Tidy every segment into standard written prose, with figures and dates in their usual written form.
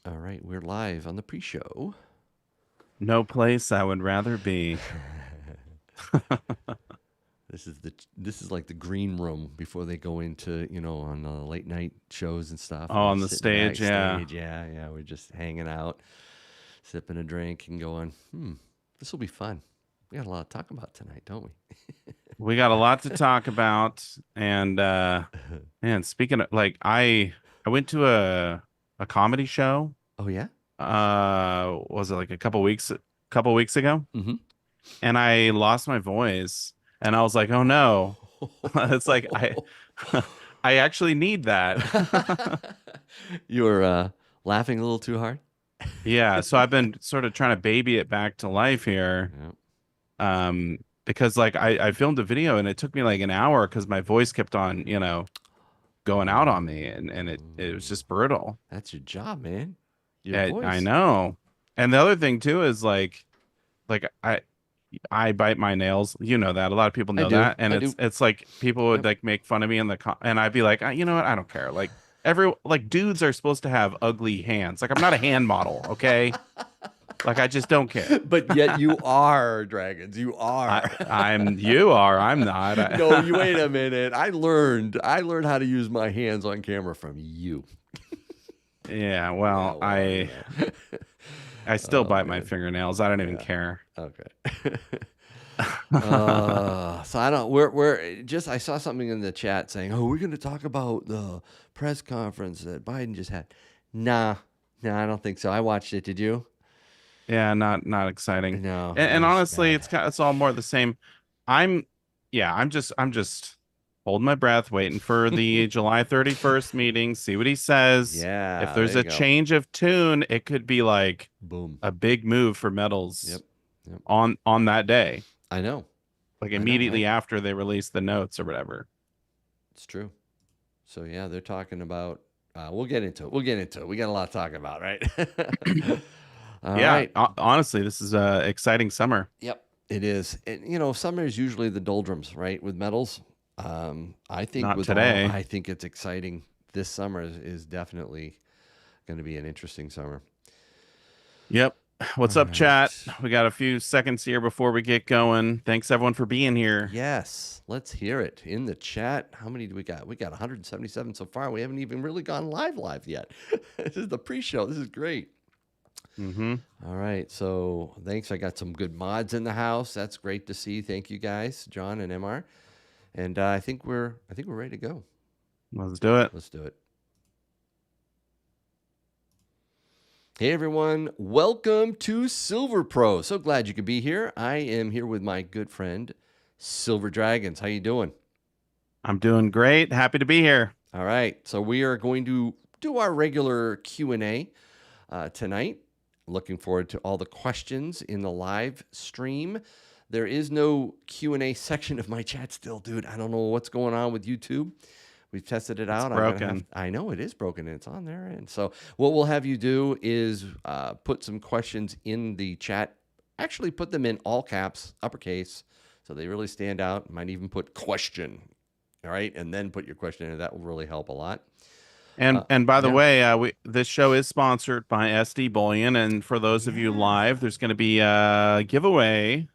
All right, we're live on the pre-show. No place I would rather be. This is like the green room before they go into on late night shows and stuff, Oh, and we're on the sitting stage, yeah. backstage. Yeah, yeah, we're just hanging out, sipping a drink, and going, this will be fun. We got a lot to talk about tonight, don't we? We got a lot to talk about. And man, speaking of I went to a comedy show. Oh yeah. Was it like a couple weeks ago? Mm-hmm. And I lost my voice. And I was like, oh no. It's like I actually need that. You were laughing a little too hard. Yeah, so I've been sort of trying to baby it back to life here. Yeah. Because like I filmed a video and it took me like an hour because my voice kept on, going out on me and it was just brutal. That's your job, man. Your I voice. know. And the other thing too is like I bite my nails. You know that. A lot of people I know do. that. And I it's do. it's like people would Yep. like make fun of me in and I'd be like, you know what? I don't care. Like dudes are supposed to have ugly hands. Like I'm not a hand model, okay? Like I just don't care. But yet you are dragons. You I are. you are, I'm not. No, you wait a minute. I learned how to use my hands on camera from you. Yeah, Yeah, well, well, I still oh bite my man. fingernails. I don't even Yeah. care. Okay. So I don't. We're just. I saw something in the chat saying, "Oh, we're going to talk about the press conference that Biden just had." Nah, nah, I don't think so. I watched it. Did you? Yeah, not exciting. No, it And was honestly, bad. it's all more the same. I'm yeah, I'm just holding my breath, waiting for the July 31st meeting, see what he says. If Yeah, there there's you a go. change of tune, it could be like Boom. a big move for metals Yep. Yep. on that day, I know. like I know, immediately right? after they release the notes or whatever. It's true. So yeah, they're talking about. We'll get into it. We'll get into it. We got a lot to talk about, right? All Yeah, right. honestly, this is a exciting summer. Yep, it is. And summer is usually the doldrums, right? With metals. I think Not with all, today. I think it's exciting. This summer is definitely going to be an interesting summer. Yep. All What's up, chat? right. We got a few seconds here before we get going. Thanks everyone for being here. Yes, let's hear it in the chat. How many do we got? We got 177 so far. We haven't even really gone live yet. This is the pre-show. This is great. Mm-hmm. All right. So thanks. I got some good mods in the house. That's great to see. Thank you guys, John and MR. And I think we're ready to go. Let's do it. Let's do it. Hey everyone, welcome to Silver Pro. So glad you could be here. I am here with my good friend Silver Dragons. How you doing? I'm doing great. Happy to be here. All right. So we are going to do our regular Q&A tonight. Looking forward to all the questions in the live stream. There is no Q&A section of my chat still, dude. I don't know what's going on with YouTube. We've tested it It's out. I'm gonna have. broken. I know it is broken and it's on there. And so what we'll have you do is put some questions in the chat. Actually, put them in all caps, uppercase, so they really stand out. Might even put question. All right, and then put your question in. That will really help a lot. And by the Yeah. way, this show is sponsored by SD Bullion, and for those of you Yeah. live, there's going to be a giveaway.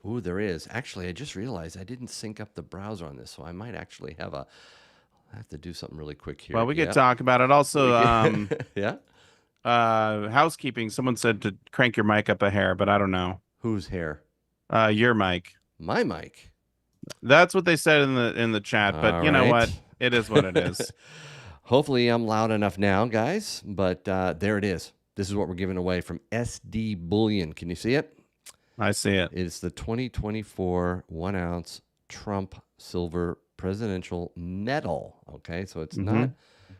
Ooh, there is. Actually, I just realized I didn't sync up the browser on this, so I might actually have a. I have to do something really quick Well, here. we could Yep. talk about it. We Also, can. Yeah. housekeeping. Someone said to crank your mic up a hair, but I don't know. Whose hair? Your mic. My mic. That's what they said in the chat. But All you know right. what? It is what it is. Hopefully, I'm loud enough now, guys. But there it is. This is what we're giving away from SD Bullion. Can you see it? I see it. It's the 2024 1 ounce Trump silver presidential medal. Okay, so it's Mm-hmm. not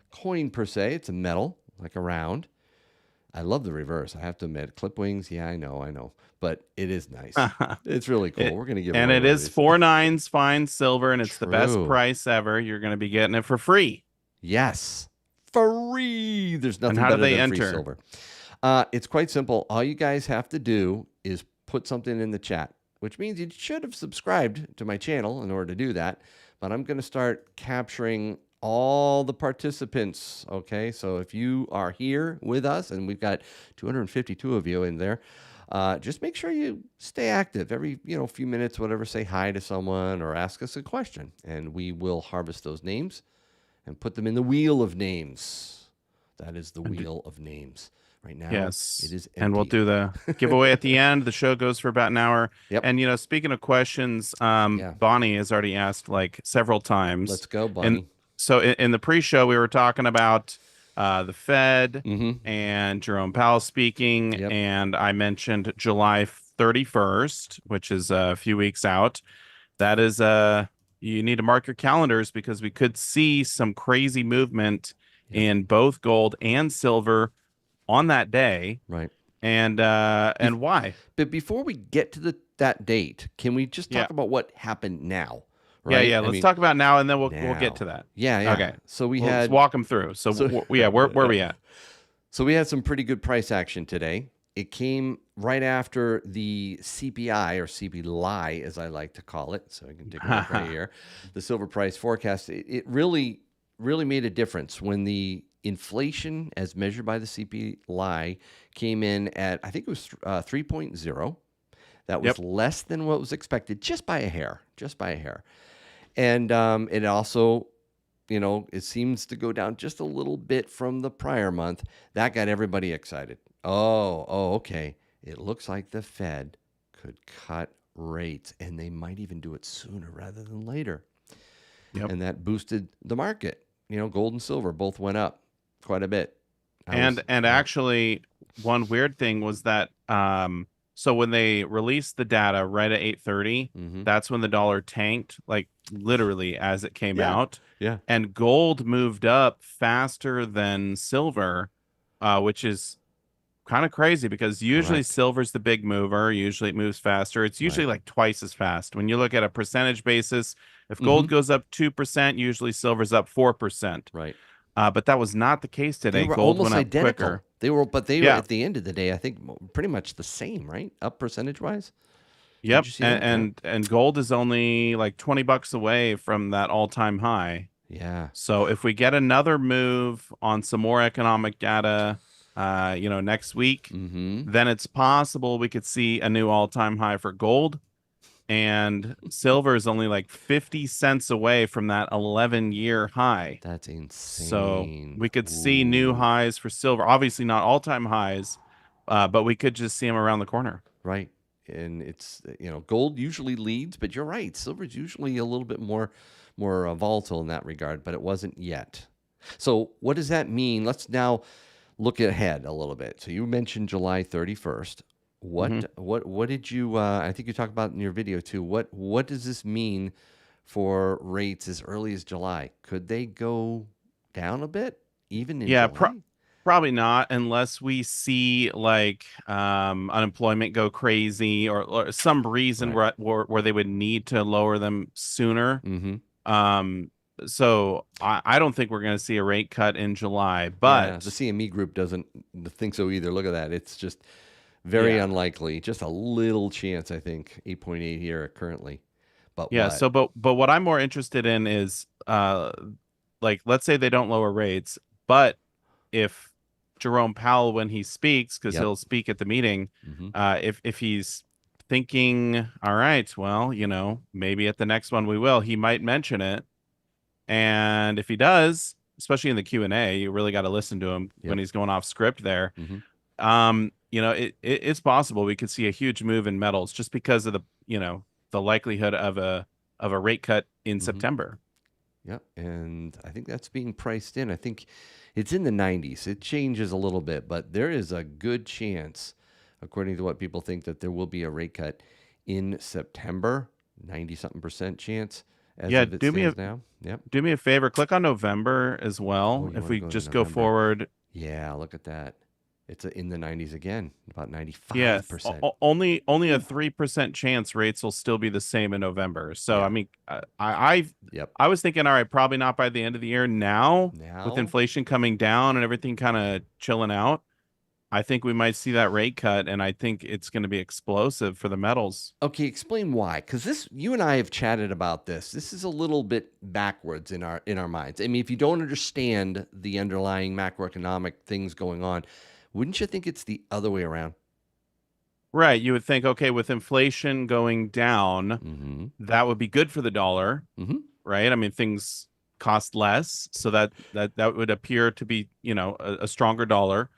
coin per se, it's a medal, like a round. I love the reverse. I have to admit, clip wings. Yeah, I know, but it is nice. It's really cool. It, We're gonna give and away it one of is these. 4 nines fine silver, and it's the best True. price ever. You're going to be getting it for free. Yes, free. There's And nothing how do better they than free enter? silver. It's quite simple. All you guys have to do is put something in the chat, which means you should have subscribed to my channel in order to do that. But I'm going to start capturing all the participants. Okay, so if you are here with us, and we've got 252 of you in there, just make sure you stay active every few minutes, whatever. Say hi to someone or ask us a question, and we will harvest those names and put them in the wheel of names. That is the wheel of names. Right now, it Yes. is And we'll empty. do the giveaway at the end. The show goes for about an hour. Yep. And speaking of questions, Yeah. Bonnie has already asked like several times. Let's go, And Bunny. so in the pre-show, we were talking about the Fed Mm-hmm. and Jerome Powell speaking, Yep. and I mentioned July 31st, which is a few weeks out. That is you need to mark your calendars because we could see some crazy movement Yep. in both gold and silver on that day. Right. And why? But before we get to that date, can we just Yeah. talk about what happened now? Yeah, Right? yeah. I Let's mean, talk about now, and then we'll get now. to that. Yeah, yeah. Okay. So we Well, let's had walk them through. So, so yeah, where are we at? so we had some pretty good price action today. It came right after the CPI, or CPI as I like to call it. So I can take a look right here. The silver price forecast. It really made a difference when the inflation, as measured by the CPI, came in at, I think it was 3.0. That was Yep. less than what was expected, just by a hair, And it also, it seems to go down just a little bit from the prior month. That got everybody excited. Oh, okay. It looks like the Fed could cut rates, and they might even do it sooner rather than later. Yep. And that boosted the market. Gold and silver both went up quite a bit. And actually, one weird thing was that so when they released the data right at 8:30, that's when the dollar tanked, like literally as it came out. Yeah. And gold moved up faster than silver, which is kind of crazy because usually Correct. silver's the big mover. Usually it moves faster. It's usually like twice as fast. When you look at a percentage basis, if gold goes up 2%, usually silver's up 4%. Right. But that was not the case today. They were Gold almost went up identical. quicker. They were Yeah. at the end of the day, I think pretty much the same, right? Up percentage wise. Yep. Did you see that? And gold is only like $20 away from that all-time high. Yeah. So if we get another move on some more economic data, next week, then it's possible we could see a new all-time high for gold. And silver is only like 50 cents away from that 11-year high. That's insane. So we could see new highs for silver. Obviously not all-time highs, but we could just see them around the corner. Right. And it's, gold usually leads, but you're right. Silver's usually a little bit more volatile in that regard, but it wasn't yet. So what does that mean? Let's now look ahead a little bit. So you mentioned July 31st. What did you, I think you talked about in your video too. What does this mean for rates as early as July? Could they go down a bit even in July? Probably not, unless we see like unemployment go crazy or some reason where they would need to lower them sooner. So I don't think we're going to see a rate cut in July, but the CME group doesn't think so either. Look at that. It's just very unlikely. Just a little chance, I think. 8.8 here currently. But but what I'm more interested in is like, let's say they don't lower rates, but if Jerome Powell, when he speaks, because he'll speak at the meeting, if he's thinking, all right, well, maybe at the next one we will, he might mention it. And if he does, especially in the Q&A, you really got to listen to him when he's going off script there. It's possible we could see a huge move in metals just because of the likelihood of a rate cut in September. Yep, and I think that's being priced in. I think it's in the 90s. It changes a little bit, but there is a good chance, according to what people think, that there will be a rate cut in September. 90-something% chance. Do me a favor. Click on November as well. If we just go forward. Yeah, look at that. It's in the 90s again, about 95%. Yeah, only a 3% chance rates will still be the same in November. So I mean, I was thinking, all right, probably not by the end of the year. Now with inflation coming down and everything kind of chilling out, I think we might see that rate cut, and I think it's going to be explosive for the metals. Okay, explain why. Because this, you and I have chatted about this. This is a little bit backwards in our minds. I mean, if you don't understand the underlying macroeconomic things going on, wouldn't you think it's the other way around? Right. You would think, okay, with inflation going down, Mm-hmm. that would be good for the dollar, Mm-hmm. right? I mean, things cost less, so that would appear to be, a stronger dollar.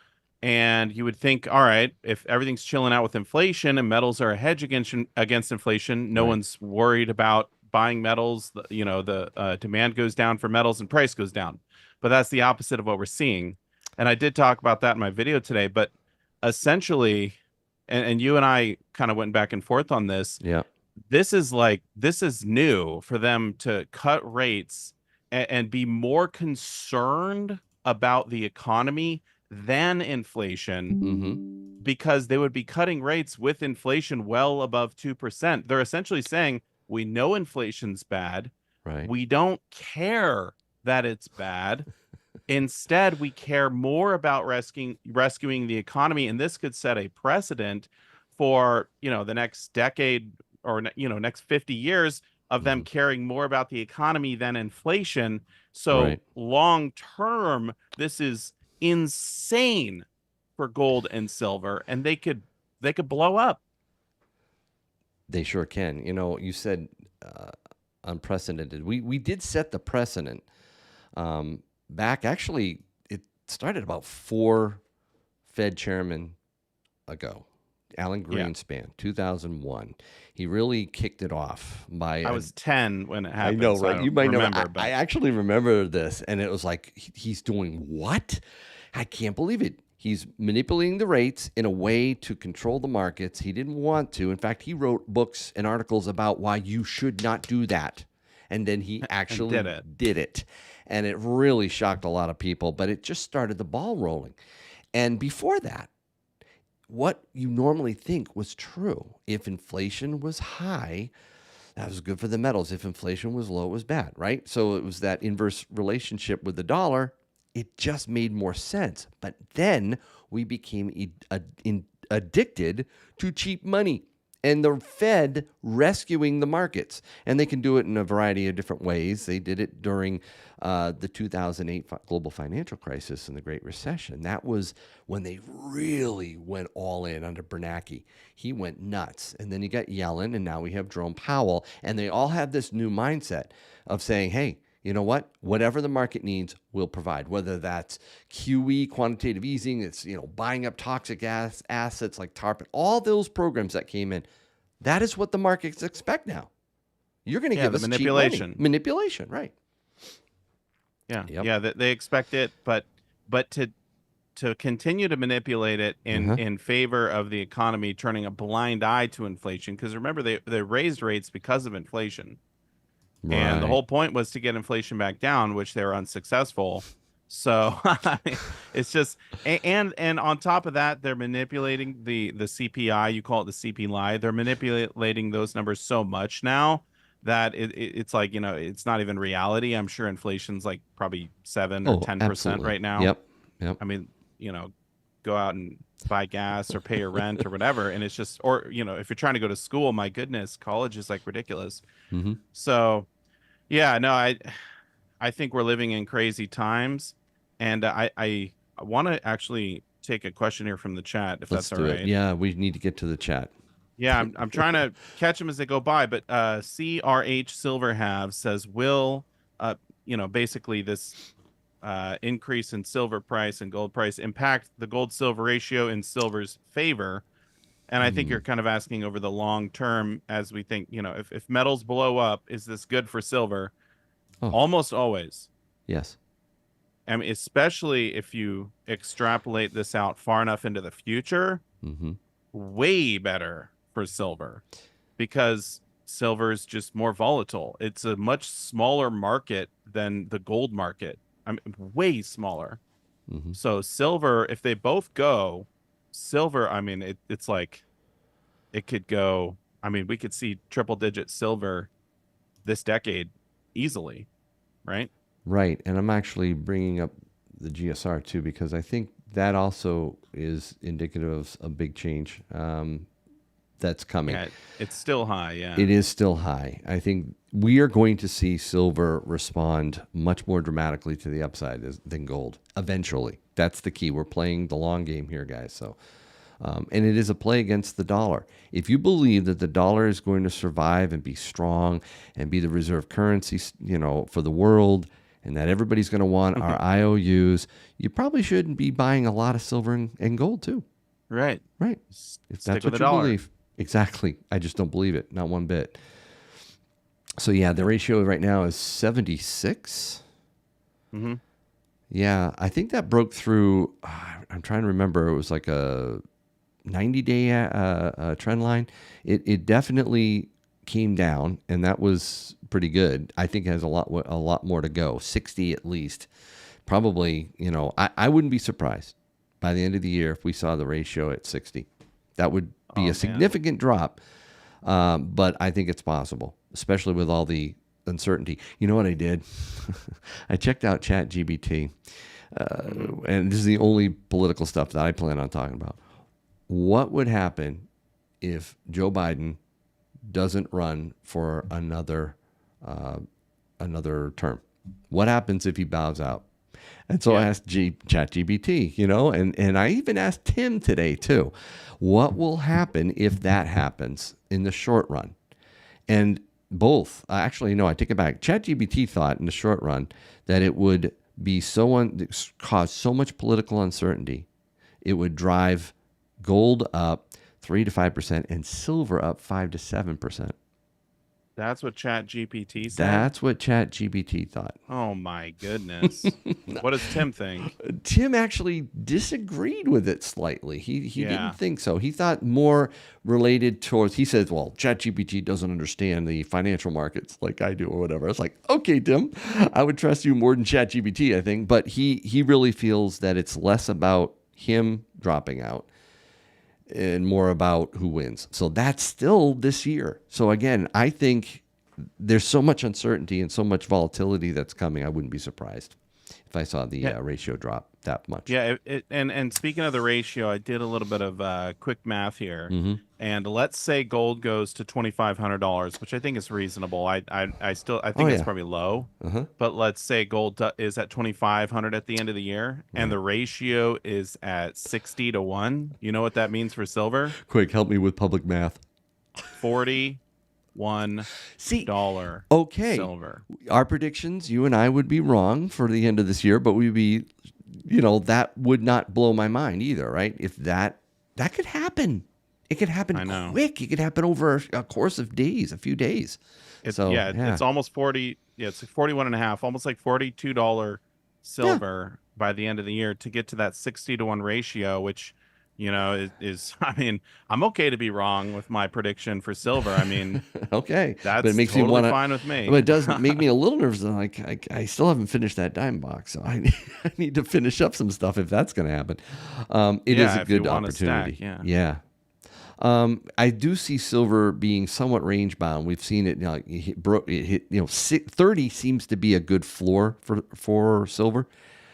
And you would think, all right, if everything's chilling out with inflation and metals are a hedge against inflation, no Right. one's worried about buying metals. The demand goes down for metals and price goes down. But that's the opposite of what we're seeing. And I did talk about that in my video today. But essentially, and you and I kind of went back and forth on this, Yeah. this is new for them to cut rates and be more concerned about the economy than inflation, Mm-hmm. because they would be cutting rates with inflation well above 2%. They're essentially saying, we know inflation's bad. Right. We don't care that it's bad. Instead, we care more about rescuing the economy, and this could set a precedent for, the next decade, or next 50 years, of them Mm-hmm. caring more about the economy than inflation. So Right. long term, this is insane for gold and silver, and they could blow up. They sure can. You said uh, unprecedented. We did set the precedent back. Actually, it started about four Fed chairmen ago. Alan Yeah. Greenspan, 2001. He really kicked it off by I was 10 when it I know, happened, so I right? You don't might know. remember, I but actually remember this, and it was like he's doing what? I can't believe it. He's manipulating the rates in a way to control the markets. He didn't want to. In fact, he wrote books and articles about why you should not do that. And then he and actually did it. did it. And it really shocked a lot of people, but it just started the ball rolling. And before that, what you normally think was true. If inflation was high, that was good for the metals. If inflation was low, it was bad, right? So it was that inverse relationship with the dollar. It just made more sense. But then we became addicted to cheap money and the Fed rescuing the markets. And they can do it in a variety of different ways. They did it during the 2008 global financial crisis and the Great Recession. That was when they really went all in under Bernanke. He went nuts. And then you got Yellen, and now we have Jerome Powell. And they all have this new mindset of saying, hey, you know what? Whatever the market needs, we'll provide. Whether that's QE, quantitative easing, it's buying up toxic assets like TARP, all those programs that came in. That is what the markets expect now. You're going to Yeah, give the us cheap money. manipulation. Manipulation, right? Yeah, Yep. yeah, they expect it, but to continue to manipulate it Uh-huh. in favor of the economy, turning a blind eye to inflation. Because remember, they raised rates because of inflation, and the Right. whole point was to get inflation back down, which they were unsuccessful. So it's just, and on top of that, they're manipulating the CPI. You call it the CPI. They're manipulating those numbers so much now that it's like, it's not even reality. I'm sure inflation's like probably 7 or Oh, 10% absolutely. right now. Yep. Yep. I mean, go out and buy gas or pay your rent or whatever, and it's just, or if you're trying to go to school, my goodness, college is like ridiculous. Mm-hmm. So yeah, no, I think we're living in crazy times, and I want to actually take a question here from the chat, if Let's that's all do it. right. Yeah, we need to get to the chat. Yeah, I'm trying to catch them as they go by, but CRH Silverhave says, will basically this increase in silver price and gold price impact the gold silver ratio in silver's favor? And I think you're kind of asking over the long term, as we think, if metals blow up, is this good for silver? Oh, Almost always. yes. I mean, especially if you extrapolate this out far enough into the future, Mm-hmm. way better for silver, because silver is just more volatile. It's a much smaller market than the gold market. I mean, way smaller. Mm-hmm. So silver, if they both go, silver, I mean, it's like it could go. I mean, we could see triple digit silver this decade easily, right? Right. And I'm actually bringing up the GSR too because I think that also is indicative of a big change that's coming. Yeah, it's still high. Yeah. It is still high. I think we are going to see silver respond much more dramatically to the upside than gold eventually. That's the key. We're playing the long game here, guys. So, and it is a play against the dollar. If you believe that the dollar is going to survive and be strong and be the reserve currency, for the world, and that everybody's going to want our IOUs, you probably shouldn't be buying a lot of silver and gold too. Right. Right. If Stick that's with what the you dollar. believe. Exactly. I just don't believe it. Not one bit. So yeah, the ratio right now is 76. Mm-hmm. Yeah, I think that broke through. I'm trying to remember. It was like a 90-day trend line. It definitely came down, and that was pretty good. I think it has a lot more to go. 60 at least. Probably, I wouldn't be surprised by the end of the year if we saw the ratio at 60. That would be a significant drop, but I think it's possible, especially with all the uncertainty. You know what I did? I checked out ChatGPT, and this is the only political stuff that I plan on talking about. What would happen if Joe Biden doesn't run for another term? What happens if he bows out? And so I asked ChatGPT, and I even asked Tim today too, what will happen if that happens in the short run? And both, actually, no, I take it back. ChatGPT thought in the short run that it would be cause so much political uncertainty, it would drive gold up 3 to 5% and silver up 5 to 7%. That's what ChatGPT said? That's what ChatGPT thought. Oh, my goodness. What does Tim think? Tim actually disagreed with it slightly. He didn't think so. He thought more related towards, he says, well, ChatGPT doesn't understand the financial markets like I do or whatever. I was like, okay, Tim, I would trust you more than ChatGPT, I think. But he really feels that it's less about him dropping out and more about who wins. So that's still this year. So again, I think there's so much uncertainty and so much volatility that's coming. I wouldn't be surprised if I saw the ratio drop that much. Yeah, and speaking of the ratio, I did a little bit of quick math here, and let's say gold goes to $2,500, which I think is reasonable. I think it's probably low, but let's say gold is at 2,500 at the end of the year, and the ratio is at 60-1. You know what that means for silver? Quick, help me with public math. $41 okay. silver. Our predictions, you and I would be wrong for the end of this year, but we'd be, that would not blow my mind either, right? If that could happen. It could happen quick. It could happen over a course of days, a few days. It's almost 40. Yeah, it's 41 and a half, almost like $42 silver by the end of the year to get to that 60-1 ratio, which, is I mean, I'm okay to be wrong with my prediction for silver. I mean, okay, that's but it makes totally me fine with me. But it does make me a little nervous. Like I still haven't finished that dime box, so I need to finish up some stuff if that's going to happen. It is a good opportunity. Yeah. I do see silver being somewhat range bound. We've seen it. It hit 30 seems to be a good floor for silver.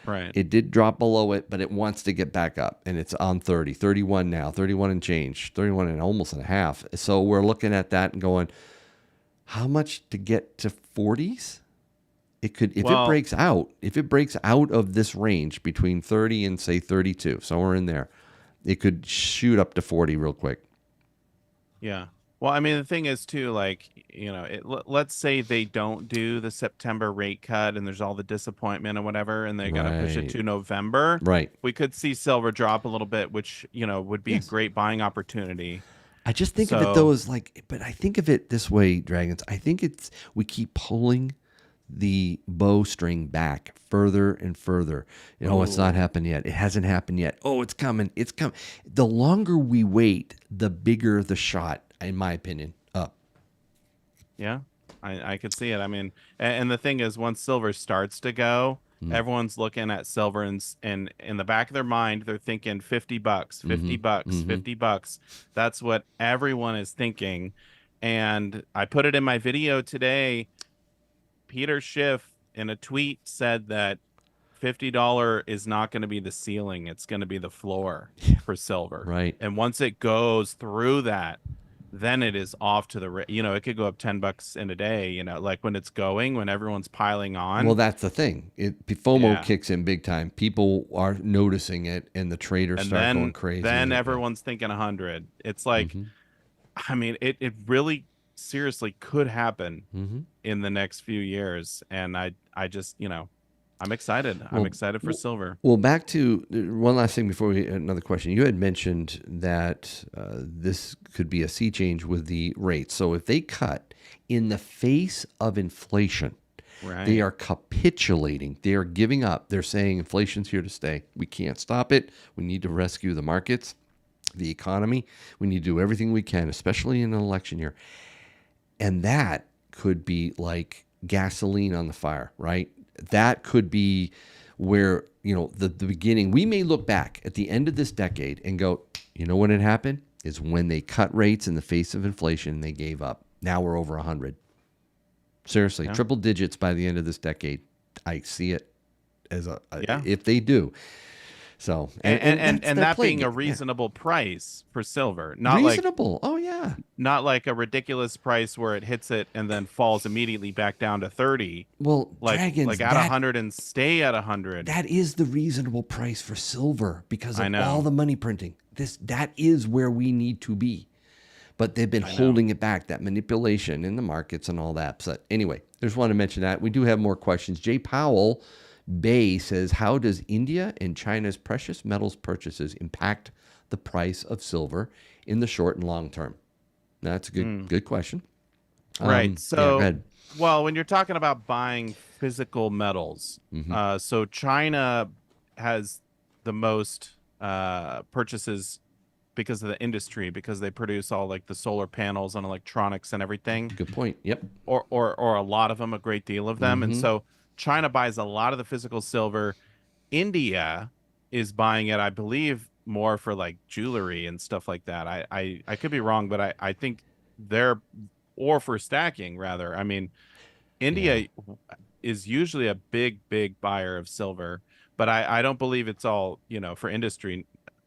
Right. It did drop below it, but it wants to get back up, and it's on 30, 31 now, 31 and change, 31 and almost and a half. So we're looking at that and going, how much to get to 40s? It could, if it breaks out of this range between 30 and say 32, somewhere in there, it could shoot up to 40 real quick. Yeah. Well, I mean, the thing is too, like, let's say they don't do the September rate cut and there's all the disappointment and whatever, and they're going to push it to November. Right. We could see silver drop a little bit, which, would be a great buying opportunity. I just think of it though as but I think of it this way, Dragons. I think we keep pulling the bowstring back further and further. It's not happened yet. It hasn't happened yet. Oh, it's coming. It's coming. The longer we wait, the bigger the shot, in my opinion, up. Yeah, I could see it. I mean, and the thing is, once silver starts to go, everyone's looking at silver and in the back of their mind, they're thinking $50, $50, $50. That's what everyone is thinking. And I put it in my video today. Peter Schiff in a tweet said that $50 is not going to be the ceiling. It's going to be the floor for silver. Right. And once it goes through that, then it is off to the, it could go up $10 in a day, like when it's going, when everyone's piling Well, on. that's the thing. FOMO Yeah. kicks in big time. People are noticing it, and the traders And start going then crazy. then Yeah. everyone's thinking 100. It's like, Mm-hmm. I mean, it really seriously could happen Mm-hmm. in the next few years. And I just, I'm excited. I'm Well, excited for silver. well, back to one last thing before we another question. You had mentioned that this could be a sea change with the rates. So if they cut in the face of inflation, they Right. are capitulating. They are giving up. They're saying inflation's here to stay. We can't stop it. We need to rescue the markets, the economy. We need to do everything we can, especially in an election year. And that could be like gasoline on the fire, right? That could be where, the beginning. We may look back at the end of this decade and go, you know when it happened? Is when they cut rates in the face of inflation and they gave up. Now we're over 100. Seriously, Yeah. triple digits by the end of this decade. I see it as Yeah. if they do. So And they're that playing being a it. Yeah. reasonable price for silver, Reasonable. Oh yeah. not like a ridiculous price where it hits it and then falls immediately back down to 30, Well, like dragons, at 100 and stay at 100. that is the reasonable price for silver because I of all know. the money printing. That is where we need to be. But they've been I know. holding it back, that manipulation in the markets and all that. So anyway, just want to mention that. We do have more questions. Jay Powell Bay says, how does India and China's precious metals purchases impact the price of silver in the short and long term? That's a good question. Right. Yeah, go So, ahead. well, when you're talking about buying physical metals, so China has the most purchases because of the industry, because they produce all like the solar panels and electronics and everything, Good point. Yep. or a lot of them, a great deal of them. And so China buys a lot of the physical silver. India is buying it, I believe, more for like jewelry and stuff like that. I could be wrong, but I think they're, or for stacking rather. I mean, Yeah. India is usually a big buyer of silver, but I don't believe it's all, for industry.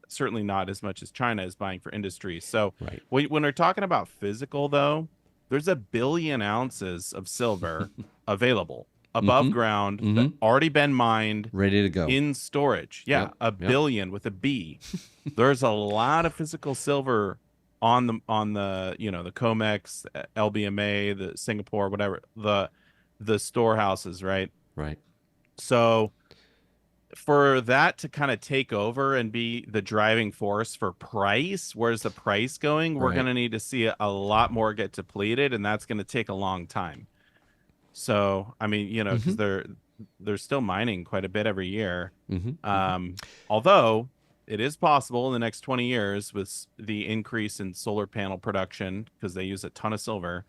Certainly not as much as China is buying for industry. So Right. when we're talking about physical, though, there's 1 billion ounces of silver available above ground that already been mined Ready to go. in storage. Yeah, Yep. a Yep. billion with a B. There's a lot of physical silver on the the COMEX, LBMA, the Singapore, whatever, the storehouses, right? Right. So for that to kind of take over and be the driving force for price, where's the price going? We're going Right. to need to see a lot more get depleted, and that's going to take a long time. So, I mean, because they're still mining quite a bit every year. Although it is possible in the next 20 years with the increase in solar panel production, because they use a ton of silver,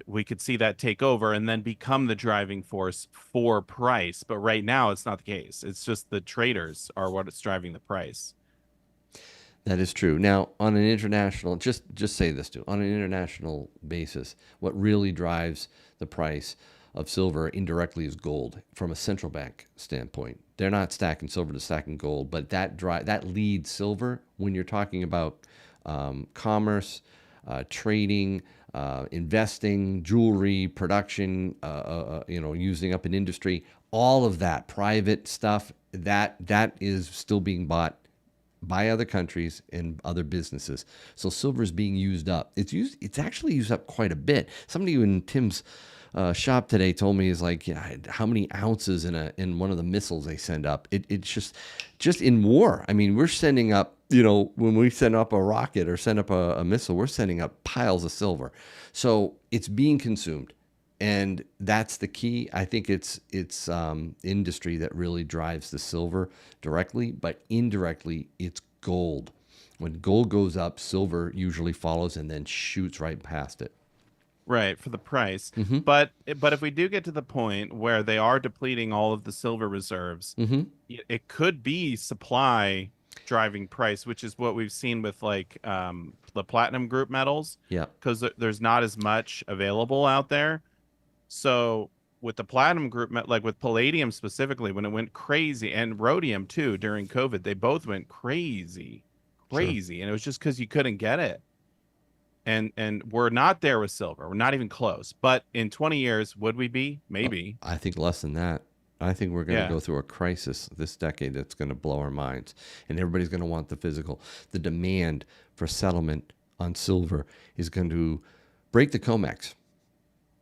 we could see that take over and then become the driving force for price. But right now, it's not the case. It's just the traders are what is driving the price. That is true. Now, on an international, just say this too, on an international basis, what really drives the price of silver indirectly is gold from a central bank standpoint. They're not stacking silver to stacking gold, but that leads silver when you're talking about commerce, trading, investing, jewelry, production, using up an industry, all of that private stuff that is still being bought by other countries and other businesses. So silver is being used up. It's actually used up quite a bit. Somebody in Tim's shop today told me is like, how many ounces in one of the missiles they send up. It's just in war. I mean, we're sending up, when we send up a rocket or send up a missile, we're sending up piles of silver. So it's being consumed. And that's the key. I think it's industry that really drives the silver directly, but indirectly, it's gold. When gold goes up, silver usually follows and then shoots right past it. Right, for the price. But if we do get to the point where they are depleting all of the silver reserves, it could be supply driving price, which is what we've seen with like the platinum group metals. Yeah. Because there's not as much available out there. So with the platinum group, like with palladium specifically, when it went crazy, and rhodium too during COVID, they both went crazy, Sure. crazy, and it was just because you couldn't get it. And we're not there with silver. We're not even close. But in 20 years, would we be? Maybe. I think less than that. I think we're going to Yeah. go through a crisis this decade that's going to blow our minds. And everybody's going to want the physical. The demand for settlement on silver is going to break the COMEX.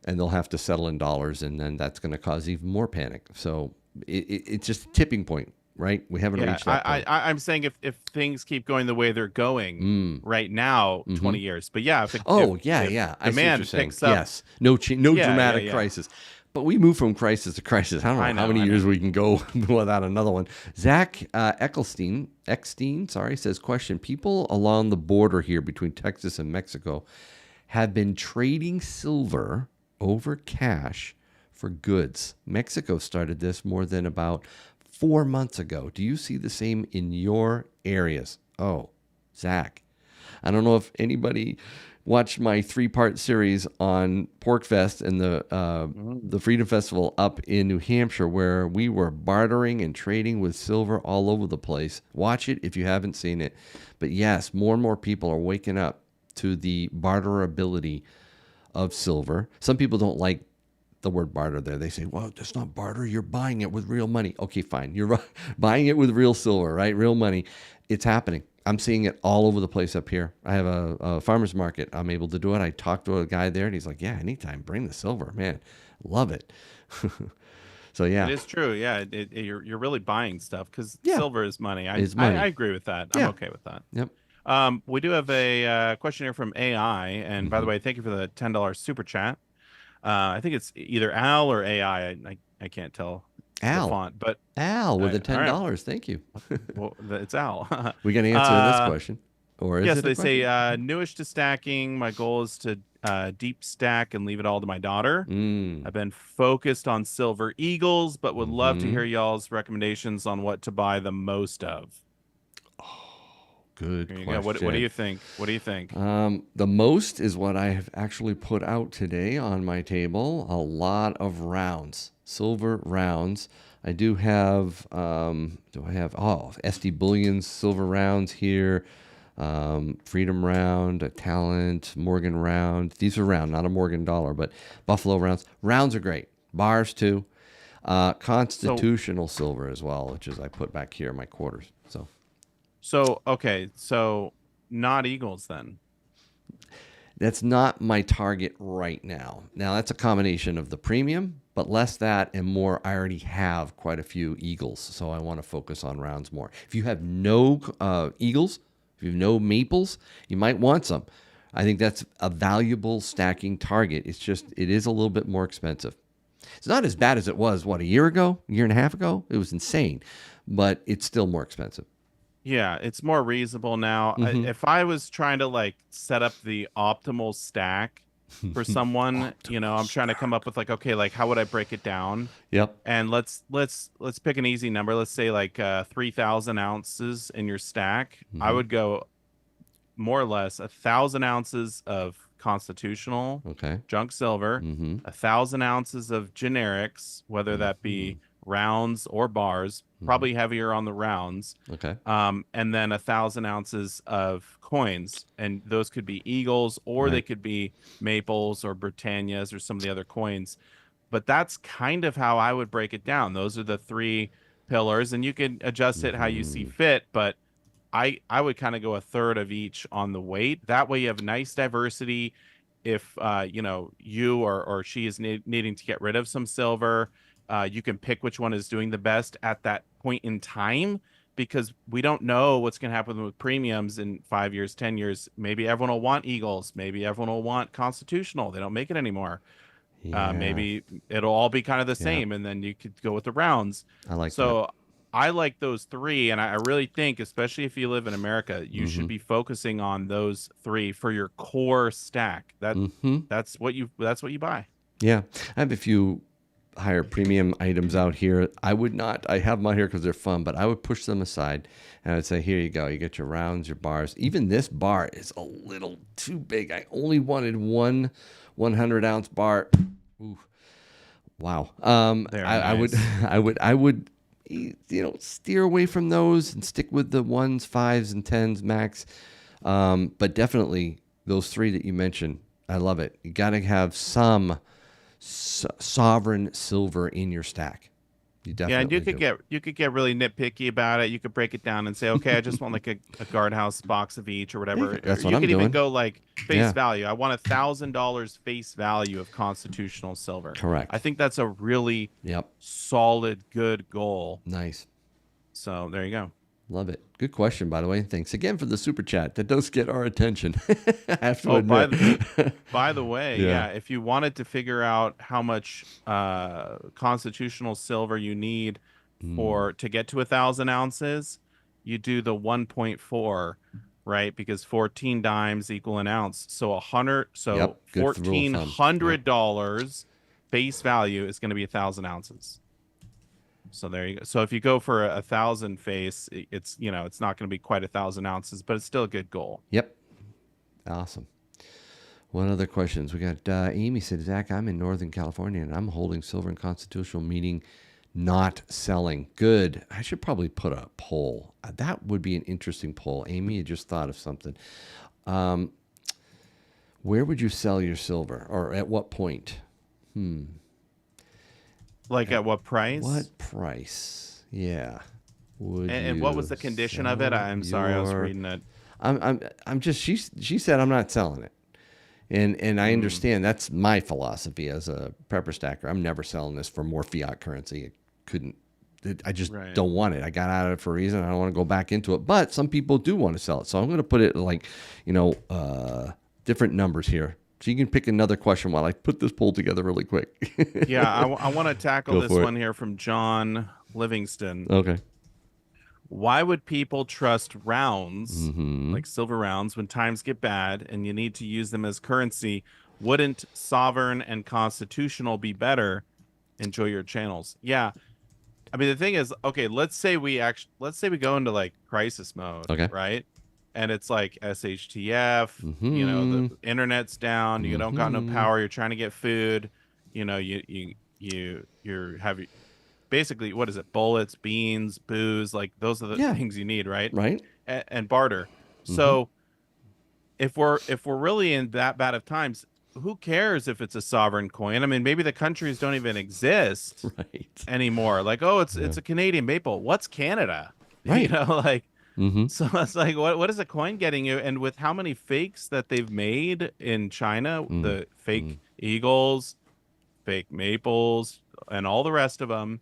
And they'll have to settle in dollars. And then that's going to cause even more panic. So it's just a tipping point, right? We haven't Yeah. reached that point. I'm saying if things keep going the way they're going right now, 20 years. But yeah, if yeah. if I see what you're demand saying. picks up. Yes. No dramatic Yeah. crisis. But we move from crisis to crisis. I don't know how many years we can go without another one. Zach Eckstein, says, question, people along the border here between Texas and Mexico have been trading silver over cash for goods. Mexico started this more than about 4 months ago. Do you see the same in your areas? Oh, Zach, I don't know if anybody watched my 3-part series on PorkFest and the Freedom Festival up in New Hampshire, where we were bartering and trading with silver all over the place. Watch it if you haven't seen it. But yes, more and more people are waking up to the barterability of silver. Some people don't like the word barter there. They say, well, that's not barter. You're buying it with real money. Okay, fine. You're buying it with real silver, right? Real money. It's happening. I'm seeing it all over the place up here. I have a farmer's market. I'm able to do it. I talked to a guy there, and he's like, yeah, anytime. Bring the silver. Man, love it. So, yeah. It is true. Yeah. You're really buying stuff because Yeah. silver is money. It's money. I agree with that. Yeah. I'm okay with that. Yep. We do have a question here from AI. And by the way, thank you for the $10 super chat. I think it's either Al or AI. I can't tell the Al. font, but Al with the $10. right. Thank you. Well, it's Al. We got to answer this question. Or is yes, it they a question? say newish to stacking. My goal is to deep stack and leave it all to my daughter. I've been focused on silver eagles, but would love to hear y'all's recommendations on what to buy the most of. Good Here you question. go. What do you think? What do you think? The most is what I have actually put out today on my table. A lot of rounds, silver rounds. I do have, SD Bullion silver rounds here. Freedom round, a Talent, Morgan round. These are round, not a Morgan dollar, but Buffalo rounds. Rounds are great. Bars too. Constitutional silver as well, which is I put back here in my quarters. Okay, so not eagles then. That's not my target right now. Now that's a combination of the premium, but less that and more. I already have quite a few eagles, so I want to focus on rounds more. If you have no eagles, if you have no maples, you might want some. I think that's a valuable stacking target. It's just, it is a little bit more expensive. It's not as bad as it was, a year and a half ago? It was insane, but it's still more expensive. Yeah, it's more reasonable now. If I was trying to set up the optimal stack for someone, I'm trying to come up with okay, how would I break it down? Yep. And let's pick an easy number. Let's say 3,000 ounces in your stack. I would go more or less 1,000 ounces of constitutional junk silver, 1,000 ounces of generics, whether that be rounds or bars, probably heavier on the rounds. And then 1,000 ounces of coins, and those could be eagles or they could be maples or Britannias or some of the other coins. But that's kind of how I would break it down. Those are the 3 pillars, and you can adjust it how you see fit, but I would kind of go a third of each on the weight. That way you have nice diversity. If you or she is needing to get rid of some silver, you can pick which one is doing the best at that point in time, because we don't know what's going to happen with premiums in 5 years, 10 years. Maybe everyone will want eagles. Maybe everyone will want constitutional. They don't make it anymore. Yeah. Maybe it'll all be kind of the same, and then you could go with the rounds. I like that. I like those 3, and I really think, especially if you live in America, you should be focusing on those 3 for your core stack. That's what you buy. Yeah, I have a few higher premium items out here. I would not. I have them out here because they're fun, but I would push them aside and I would say, here you go. You get your rounds, your bars. Even this bar is a little too big. I only wanted one 100-ounce bar. Ooh. Wow. They're I would, nice. I would, steer away from those and stick with the ones, fives, and tens max. But definitely those three that you mentioned, I love it. You got to have some sovereign silver in your stack. You Yeah, and definitely do. you could get really nitpicky about it. You could break it down and say, okay, I just want like a guardhouse box of each or whatever. Or That's what you I'm could even doing. go like face Yeah, value. I want $1,000 face value of constitutional silver. I correct. think that's a really Yep. solid, good goal. Nice. So there you go. Love it. Good question, by the way. Thanks again for the super chat. That does get our attention. I have to Oh, admit. by the way, Yeah. yeah, if you wanted to figure out how much constitutional silver you need Mm. for to get to 1,000 ounces, you do the 1.4, right? Because 14 dimes equal an ounce. So Yep. Good rule of fourteen thumb. Yep. hundred dollars face value is going to be 1,000 ounces. So there you go. So if you go for 1,000 face, it's it's not going to be quite 1,000 ounces, but it's still a good goal. Yep. Awesome. What other questions? We got Amy said, Zach, I'm in Northern California and I'm holding silver and constitutional, meaning not selling. Good. I should probably put a poll. That would be an interesting poll. Amy, you just thought of something. Where would you sell your silver, or at what point? Like at what price? What price? Yeah. Would And what was you the condition of it? sell I'm sorry, I was your? reading it. I'm just. She said I'm not selling it. And I Mm, understand that's my philosophy as a prepper stacker. I'm never selling this for more fiat currency. It couldn't. I just right. don't want it. I got out of it for a reason. I don't want to go back into it. But some people do want to sell it, so I'm going to put it like, different numbers here. So you can pick another question while I put this poll together really quick. Yeah, I want to tackle Go this for it. one here from John Livingston. Okay. Why would people trust rounds, Mm-hmm. like silver rounds, when times get bad and you need to use them as currency? Wouldn't sovereign and constitutional be better? Enjoy your channels. Yeah. I mean, the thing is, okay, let's say we go into like crisis mode, Okay. right? And it's like SHTF, Mm-hmm. the internet's down, you don't got no Mm-hmm. power, you're trying to get food, you're having basically, what is it? Bullets, beans, booze, like those are the Yeah. things you need, right? Right. And barter. Mm-hmm. So if we're really in that bad of times, who cares if it's a sovereign coin? I mean, maybe the countries don't even exist Right. anymore. Like, oh, it's Yeah. a Canadian maple. What's Canada? Right. Like Mm-hmm. so it's like what is a coin getting you? And with how many fakes that they've made in China, the fake eagles, fake maples, and all the rest of them,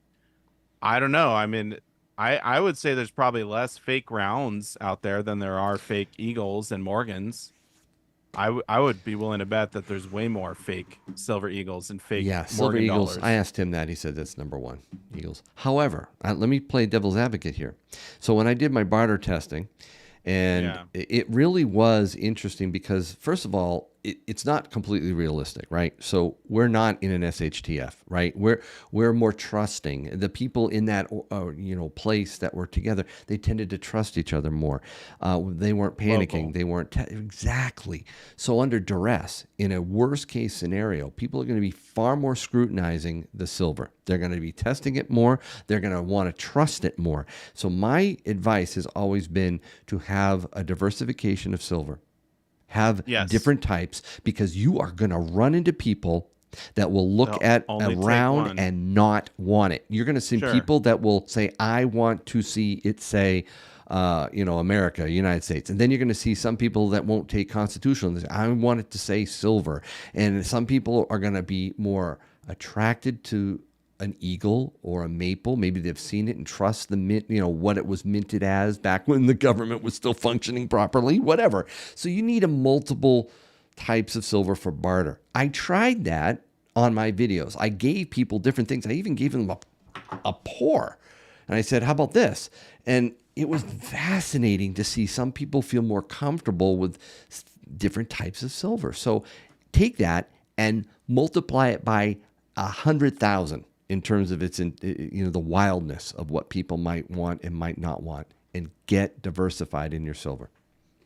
I don't know. I mean, I would say there's probably less fake rounds out there than there are fake eagles and Morgans. I would be willing to bet that there's way more fake silver eagles and fake Yeah, silver Morgan eagles. dollars. I asked him that. He said that's number one, eagles. However, let me play devil's advocate here. So when I did my barter testing, and Yeah. it really was interesting because, first of all, it's not completely realistic, right? So we're not in an SHTF, right? We're more trusting. The people in that place that were together, they tended to trust each other more. They weren't panicking. Local. They weren't exactly. So under duress, in a worst case scenario, people are going to be far more scrutinizing the silver. They're going to be testing it more. They're going to want to trust it more. So my advice has always been to have a diversification of silver. Have Yes. different types, because you are going to run into people that will look They'll at only a take round one. and not want it. You're going to see Sure. people that will say, I want to see it say, America, United States. And then you're going to see some people that won't take constitutional. And they say, I want it to say silver. And some people are going to be more attracted to an eagle or a maple. Maybe they've seen it and trust the mint, what it was minted as back when the government was still functioning properly, whatever. So you need a multiple types of silver for barter. I tried that on my videos. I gave people different things. I even gave them a pour. And I said, how about this? And it was fascinating to see some people feel more comfortable with different types of silver. So take that and multiply it by 100,000 in terms of its, the wildness of what people might want and might not want, and get diversified in your silver.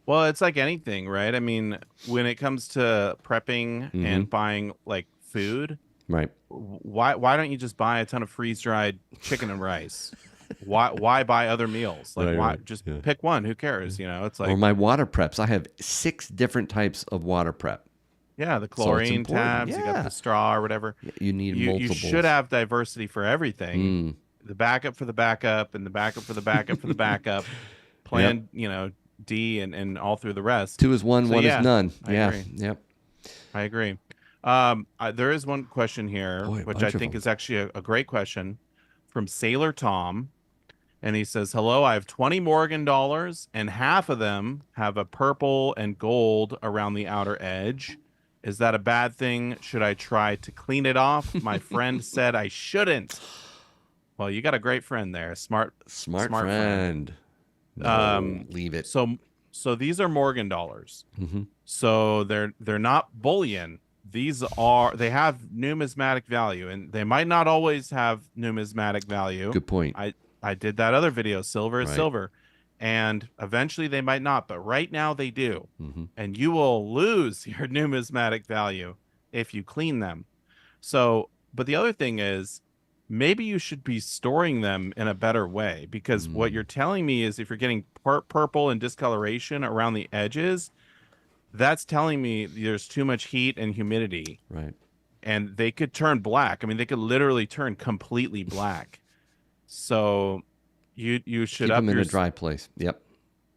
Well, it's like anything, right? I mean, when it comes to prepping and buying like food, Right. Why don't you just buy a ton of freeze-dried chicken and rice? Why buy other meals? Like, Right, why right. just Yeah. pick one? Who cares? You know, it's Or like, my water preps. I have 6 different types of water prep. yeah, the So it's chlorine important. tabs, you got Yeah. the straw or whatever. You need You should multiples. have diversity for everything. Mm. The backup for the backup and the backup for the backup for the backup. Yep. Plan, you know, D and all through the rest. 2 is 1, So 1 is yeah, none. I Yeah. agree. Yep. I agree. There is one question here, Boy, a which I bunch of think them. is actually a great question from Sailor Tom. And he says, "Hello, I have 20 Morgan dollars, and half of them have a purple and gold around the outer edge. Is that a bad thing? Should I try to clean it off? My friend said I shouldn't." Well, you got a great friend there, Smart smart friend. friend. No, leave it. So these are Morgan dollars. Hmm. So they're not bullion. They have numismatic value, and they might not always have numismatic value. Good point. I did that other video, silver is Right. silver, and eventually they might not, but right now they do. Hmm. And you will lose your numismatic value if you clean them. So, but the other thing is, maybe you should be storing them in a better way, because what you're telling me is if you're getting purple and discoloration around the edges, that's telling me there's too much heat and humidity, Right. and they could turn black. I mean, they could literally turn completely black. So you should Keep up them in your a dry place. Yep.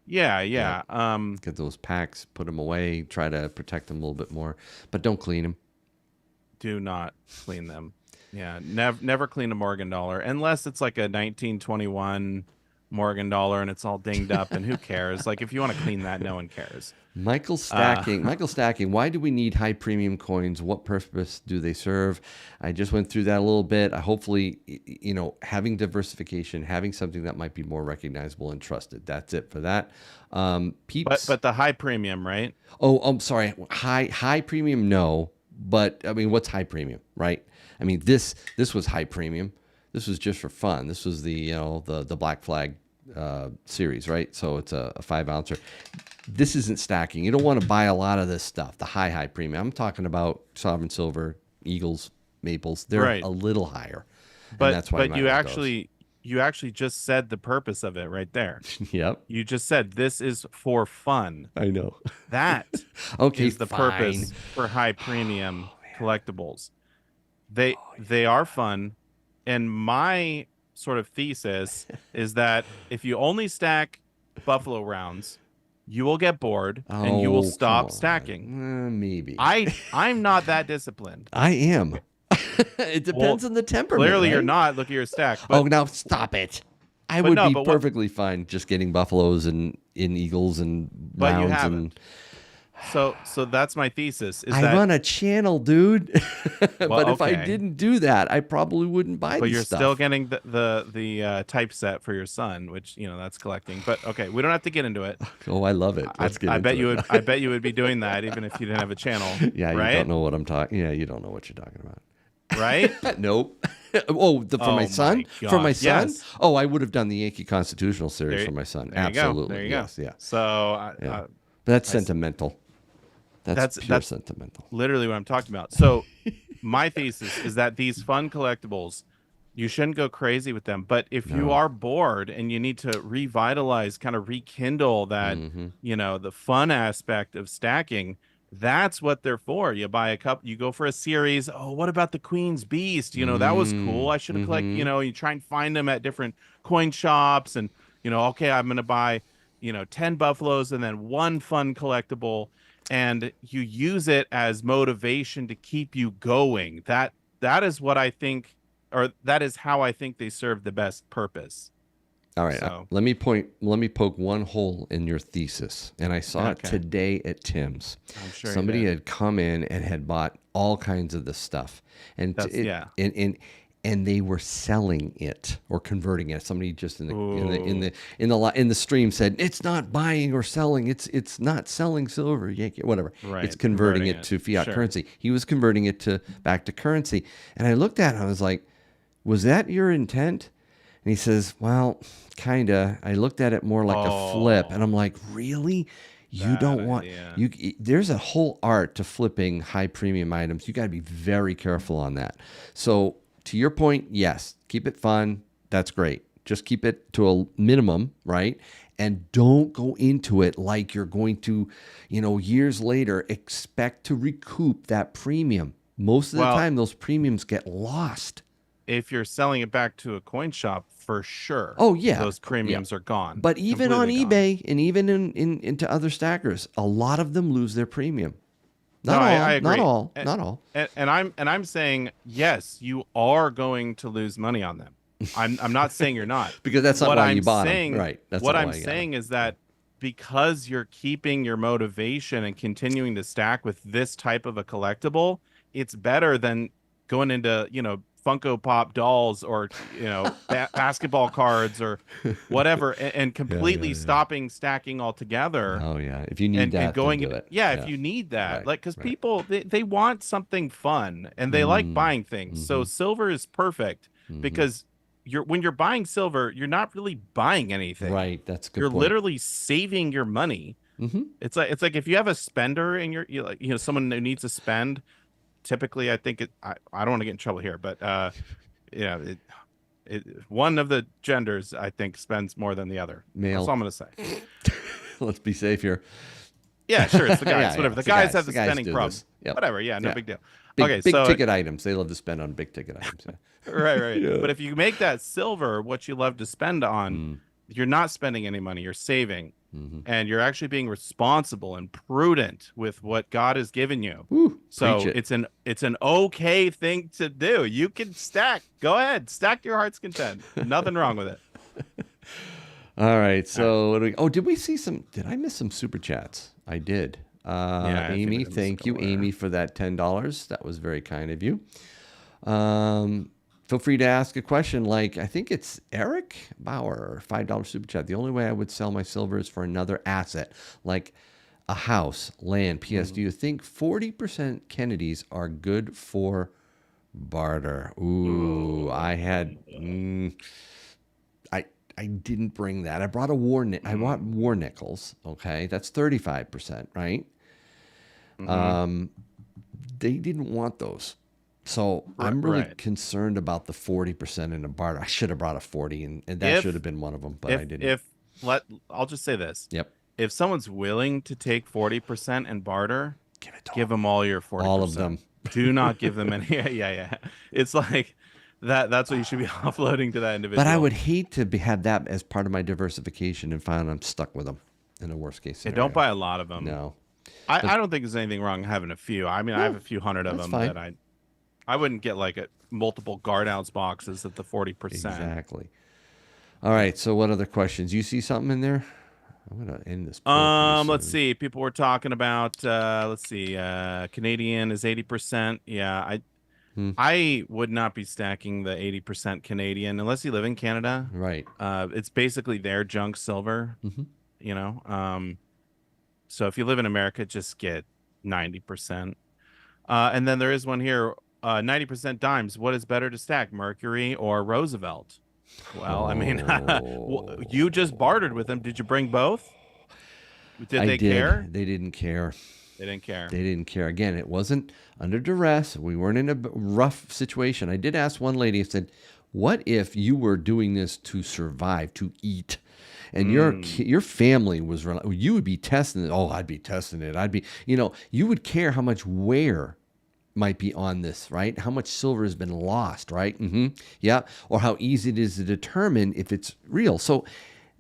yeah. Get those packs, put them away, try to protect them a little bit more, but don't clean them. Do not clean them. Yeah, never clean a Morgan dollar unless it's like a 1921 Morgan dollar and it's all dinged up, and who cares? Like, if you want to clean that, no one cares. Michael Stacking. Why do we need high premium coins? What purpose do they serve? I just went through that a little bit. Hopefully, having diversification, having something that might be more recognizable and trusted. That's it for that. Peeps. But the high premium, right? Oh, I'm sorry. High premium, no. But I mean, what's high premium, right? I mean, this was high premium. This was just for fun. This was the Black Flag series, right? So it's a 5 ouncer. This isn't stacking. You don't want to buy a lot of this stuff. The high premium. I'm talking about sovereign silver, eagles, maples. They're Right. a little higher, But and that's why you actually just said the purpose of it right there. Yep. You just said this is for fun. I know. That Okay, is the fine. purpose for high premium collectibles. They are fun, and my sort of thesis is that if you only stack buffalo rounds, you will get bored and you will Oh, stop come on. stacking. Maybe. I'm not that disciplined. I am. It depends on the temperament. Clearly, you're right? not. Look at your stack. But, Now stop it. I would no, be but what- perfectly fine just getting buffaloes and in eagles and But you rounds. haven't. So that's my thesis. Is I that run a channel, dude. But if I okay. didn't do that, I probably wouldn't buy but this you're stuff. still getting the typeset for your son, which that's collecting. But okay, we don't have to get into it. Oh, I love it. Let's get I into bet it. you would. I bet you would be doing that even if you didn't have a channel. Yeah, right? you don't know what I'm talking. Yeah, you don't know what you're talking about. Right? Nope. For my son? my For my gosh, son? yes. Oh, I would have done the Yankee Constitutional series for my son. There you go. Absolutely. There you yes, go. yeah. So Yeah. But that's sentimental. That's pure sentimental. literally what I'm talking about. So my thesis is that these fun collectibles, you shouldn't go crazy with them. But if you are bored and you need to revitalize, kind of rekindle that, the fun aspect of stacking, that's what they're for. You buy a cup, you go for a series. Oh, what about the Queen's Beast? That was cool. I should have collected, you try and find them at different coin shops and, okay, I'm going to buy, 10 buffaloes and then one fun collectible. And you use it as motivation to keep you going. That is what I think, or that is how I think they serve the best purpose. All right. So- Let me poke one hole in your thesis. And I saw it Okay. today at Tim's. I'm sure you Somebody did. had come in and had bought all kinds of this stuff. And and they were selling it or converting it. Somebody just in the stream said it's not buying or selling. It's not selling silver, Yankee, whatever. Right, It's converting converting it to fiat Sure. currency. He was converting it back to currency. And I looked at him. I was like, "Was that your intent?" And he says, "Well, kinda." I looked at it more like a flip, and I'm like, "Really? You Bad don't want idea. you. There's a whole art to flipping high premium items. You got to be very careful on that. So to your point, yes, keep it fun. That's great. Just keep it to a minimum, right? And don't go into it like you're going to, years later expect to recoup that premium. Most of the Well, time, those premiums get lost. if you're selling it back to a coin shop, for sure, Oh yeah, those yeah. premiums are gone, But even on completely gone. eBay and even into other stackers, a lot of them lose their premium. No, Not I all, not agree. all, not all. And I'm saying yes, you are going to lose money on them. I'm not saying you're not. Because that's not What why you I'm bought them, saying right? That's what not I'm why you got them. saying is that because you're keeping your motivation and continuing to stack with this type of a collectible, it's better than going into, Funko Pop dolls or, basketball cards or whatever and Yeah, yeah, completely yeah. stopping stacking altogether Oh yeah. If you need and that, then going do in, it. yeah, if Yeah. you need that, Right. like, because Right. people they want something fun and they like Mm. buying things, so Mm-hmm. silver is perfect Mm-hmm. because when you're buying silver, you're not really buying anything. Right. That's a good You're point. literally saving your money. Mm-hmm. It's like if you have a spender and you're like, someone who needs to spend, typically I think I don't want to get in trouble here, but yeah, one of the genders I think spends more than the other. That's Male. all I'm gonna say. Let's be safe here. Yeah, sure, it's the guys. Yeah, yeah. Whatever. The It's the guys guys. have The the guys spending do problem. this. Yep. Whatever. Yeah, no Yeah. big deal. Okay, Big so ticket items. They love to spend on big ticket items. Yeah. right. Yeah. But if you make that silver what you love to spend on, Mm. you're not spending any money. You're saving, Mm-hmm. and you're actually being responsible and prudent with what God has given you. Woo. Preach So it. it's an okay thing to do. You can stack. Go ahead, stack to your heart's content. Nothing wrong with it. All right. All right. So what do we? Oh, did we see some? Did I miss some super chats? I did. Yeah, I think we Amy, did miss a thank you, couple there. Amy, for that $10. That was very kind of you. Feel free to ask a question. Like I think it's Eric Bauer, $5 super chat. The only way I would sell my silver is for another asset, like a house, land. P.S. Do you think 40% Kennedys are good for barter? Ooh, I had. I didn't bring that. I brought I brought war nickels. Okay, that's 35%, right? They didn't want those, so I'm really Right. concerned about the 40% in a barter. I should have brought a 40, and that should have been one of them, but I didn't. I'll just say this. Yep, If someone's willing to take 40% and barter, give it to give them. them all your 40%. All of them. Do not give them any. Yeah. It's like that's what you should be offloading to that individual. But I would hate to have that as part of my diversification and find I'm stuck with them in the worst case Yeah, scenario. don't buy a lot of them. No, I don't think there's anything wrong having a few. I mean, I have a few hundred of that's them fine. that I wouldn't get like multiple guard ounce boxes at the 40%. Exactly. All right. So what other questions? You see something in there? I'm gonna end this. Poll pretty Let's soon. see. People were talking about let's see. Canadian is 80%. Yeah, I would not be stacking the 80% Canadian unless you live in Canada. Right. It's basically their junk silver, Mm-hmm. you know. So if you live in America, just get 90%. And then there is one here, 90% dimes. What is better to stack, Mercury or Roosevelt? Well, I mean, you just bartered with them. Did you bring both? Did they care? They didn't care. They didn't care. They didn't care. Again, it wasn't under duress. We weren't in a rough situation. I did ask one lady, I said, what if you were doing this to survive, to eat? And your family was, you would be testing it. Oh, I'd be testing it. I'd be, you would care how much wear might be on this, right? How much silver has been lost, right? Mm-hmm. Yeah. Or how easy it is to determine if it's real. So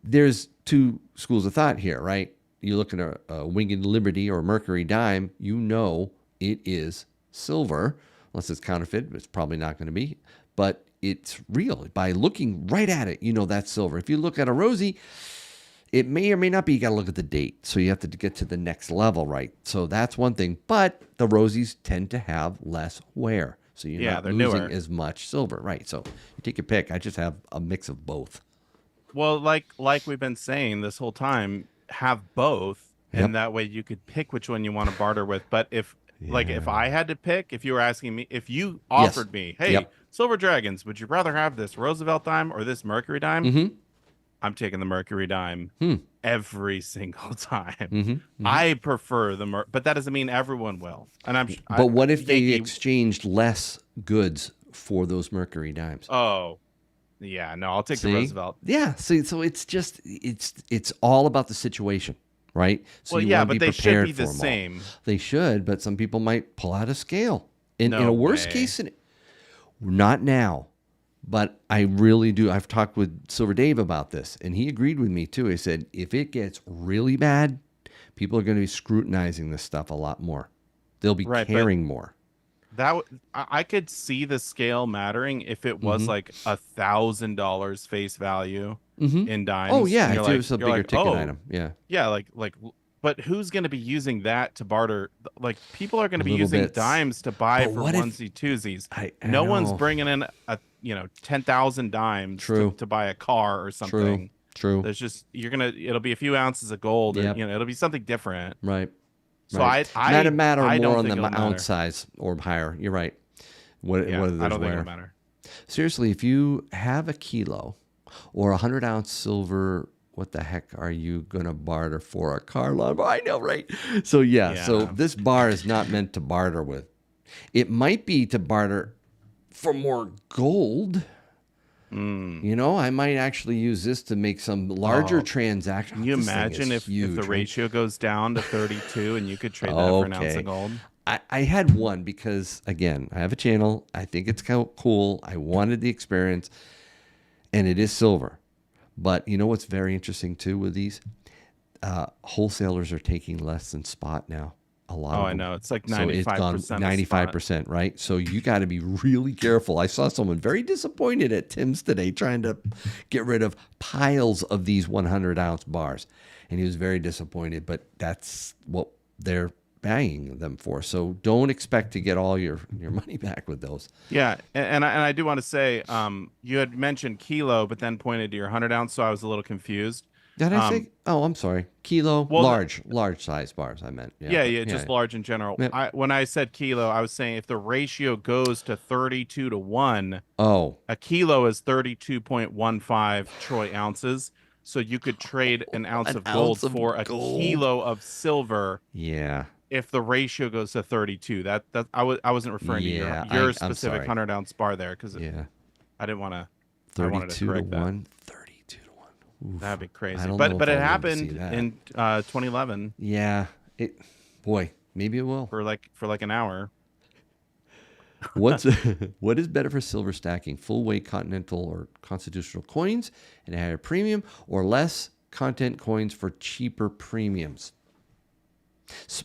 there's two schools of thought here, right? You look at a Winged Liberty or a Mercury dime, it is silver. Unless it's counterfeit, it's probably not going to be. But it's real. By looking right at it, that's silver. If you look at a Rosie, it may or may not be. You got to look at the date. So you have to get to the next level, right? So that's one thing. But the Rosies tend to have less wear. So you're not they're losing newer. as much silver, right? So you take your pick. I just have a mix of both. Well, like we've been saying this whole time, have both, and that way you could pick which one you want to barter with. But if I had to pick, if you were asking me, if you offered me, hey, Silver Dragons, would you rather have this Roosevelt dime or this Mercury dime? Mm-hmm. I'm taking the Mercury dime Hmm. every single time. Mm-hmm. Mm-hmm. I prefer the but that doesn't mean everyone will. And But what if they Yankee. exchanged less goods for those Mercury dimes? Oh, yeah. No, I'll take the See? Roosevelt. Yeah. See, so it's just it's all about the situation, right? So Well, you yeah, want to but be they should be prepared the for them all. same. They should, but some people might pull out a scale. In No a worst case way. scenario, not now, but I really do. I've talked with Silver Dave about this, and he agreed with me too. He said if it gets really bad, people are going to be scrutinizing this stuff a lot more. They'll be Right, but caring more. I could see the scale mattering if it was Mm-hmm. like $1,000 face value Mm-hmm. in Oh dimes, yeah, and if it was a you're bigger like, ticket oh, item, yeah, yeah, but who's going to be using that to barter? Like, people are going to be little using bits. dimes to buy But for what if onesie twosies. I No one's know? bringing in 10,000 dimes True, to buy a car or true, something. true. There's just it'll be a few ounces of gold, or Yep, it'll be something different. right, So right. Matter I more don't on think the it'll ounce matter. size or higher. You're right. Yeah, Whether I there's don't think it'll wear. matter. Seriously, if you have a kilo or 100-ounce silver, what the heck are you gonna barter for a car lot? I know, right? So yeah, so Yeah. this bar is not meant to barter with. It might be to barter for more gold. Mm. I might actually use this to make some larger Oh, transactions. can Oh, you this thing is imagine if the huge, right? ratio goes down to 32 and you could trade that for an ounce of Okay. gold? I had one because, again, I have a channel. I think it's kind of cool. I wanted the experience, and it is silver. But you know what's very interesting, too, with these? Wholesalers are taking less than spot now. A lot Oh, of I them. know. It's like So it's gone 95% of spot. 95%, right? So you got to be really careful. I saw someone very disappointed at Tim's today trying to get rid of piles of these 100-ounce bars. And he was very disappointed, but that's what they're buying them for. So don't expect to get all your money back with those. Yeah, and I do want to say, you had mentioned kilo, but then pointed to your 100 ounce, so I was a little confused. Did I Um, say? Oh, I'm sorry. Kilo, well, large size bars. I meant. Yeah, yeah, but yeah, yeah. just large in general. Yep. When I said kilo, I was saying if the ratio goes to 32 to 1, Oh, a kilo is 32.15 troy ounces. So you could trade an ounce an of gold ounce for of a gold. kilo of silver Yeah. if the ratio goes to 32. That I wasn't referring to Yeah. your I'm specific sorry. 100-ounce bar there, because Yeah. I didn't want to. I wanted to 32 to correct that. 1. 32 to 1. Oof. That'd be I crazy. don't know But if it I'll live to see happened that. in 2011 Yeah. Boy, maybe it will. for like an hour. What's what is better for silver stacking? Full weight continental or constitutional coins and a higher premium, or less content coins for cheaper premiums? S-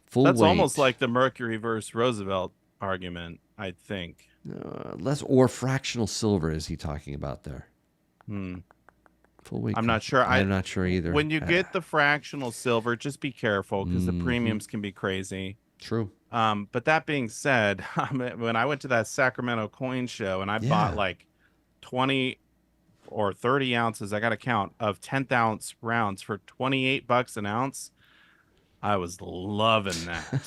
Full That's weight, almost like the Mercury versus Roosevelt argument, I think. less or fractional silver is he talking about there? Hmm. Full weight. I'm not sure. I'm not sure either. When you get the fractional silver, just be careful because the Mhm. premiums can be crazy. True. But that being said, when I went to that Sacramento coin show and I bought Yeah. like 20 or 30 ounces, I got to count, of 10th-ounce rounds for $28 an ounce, I was loving that.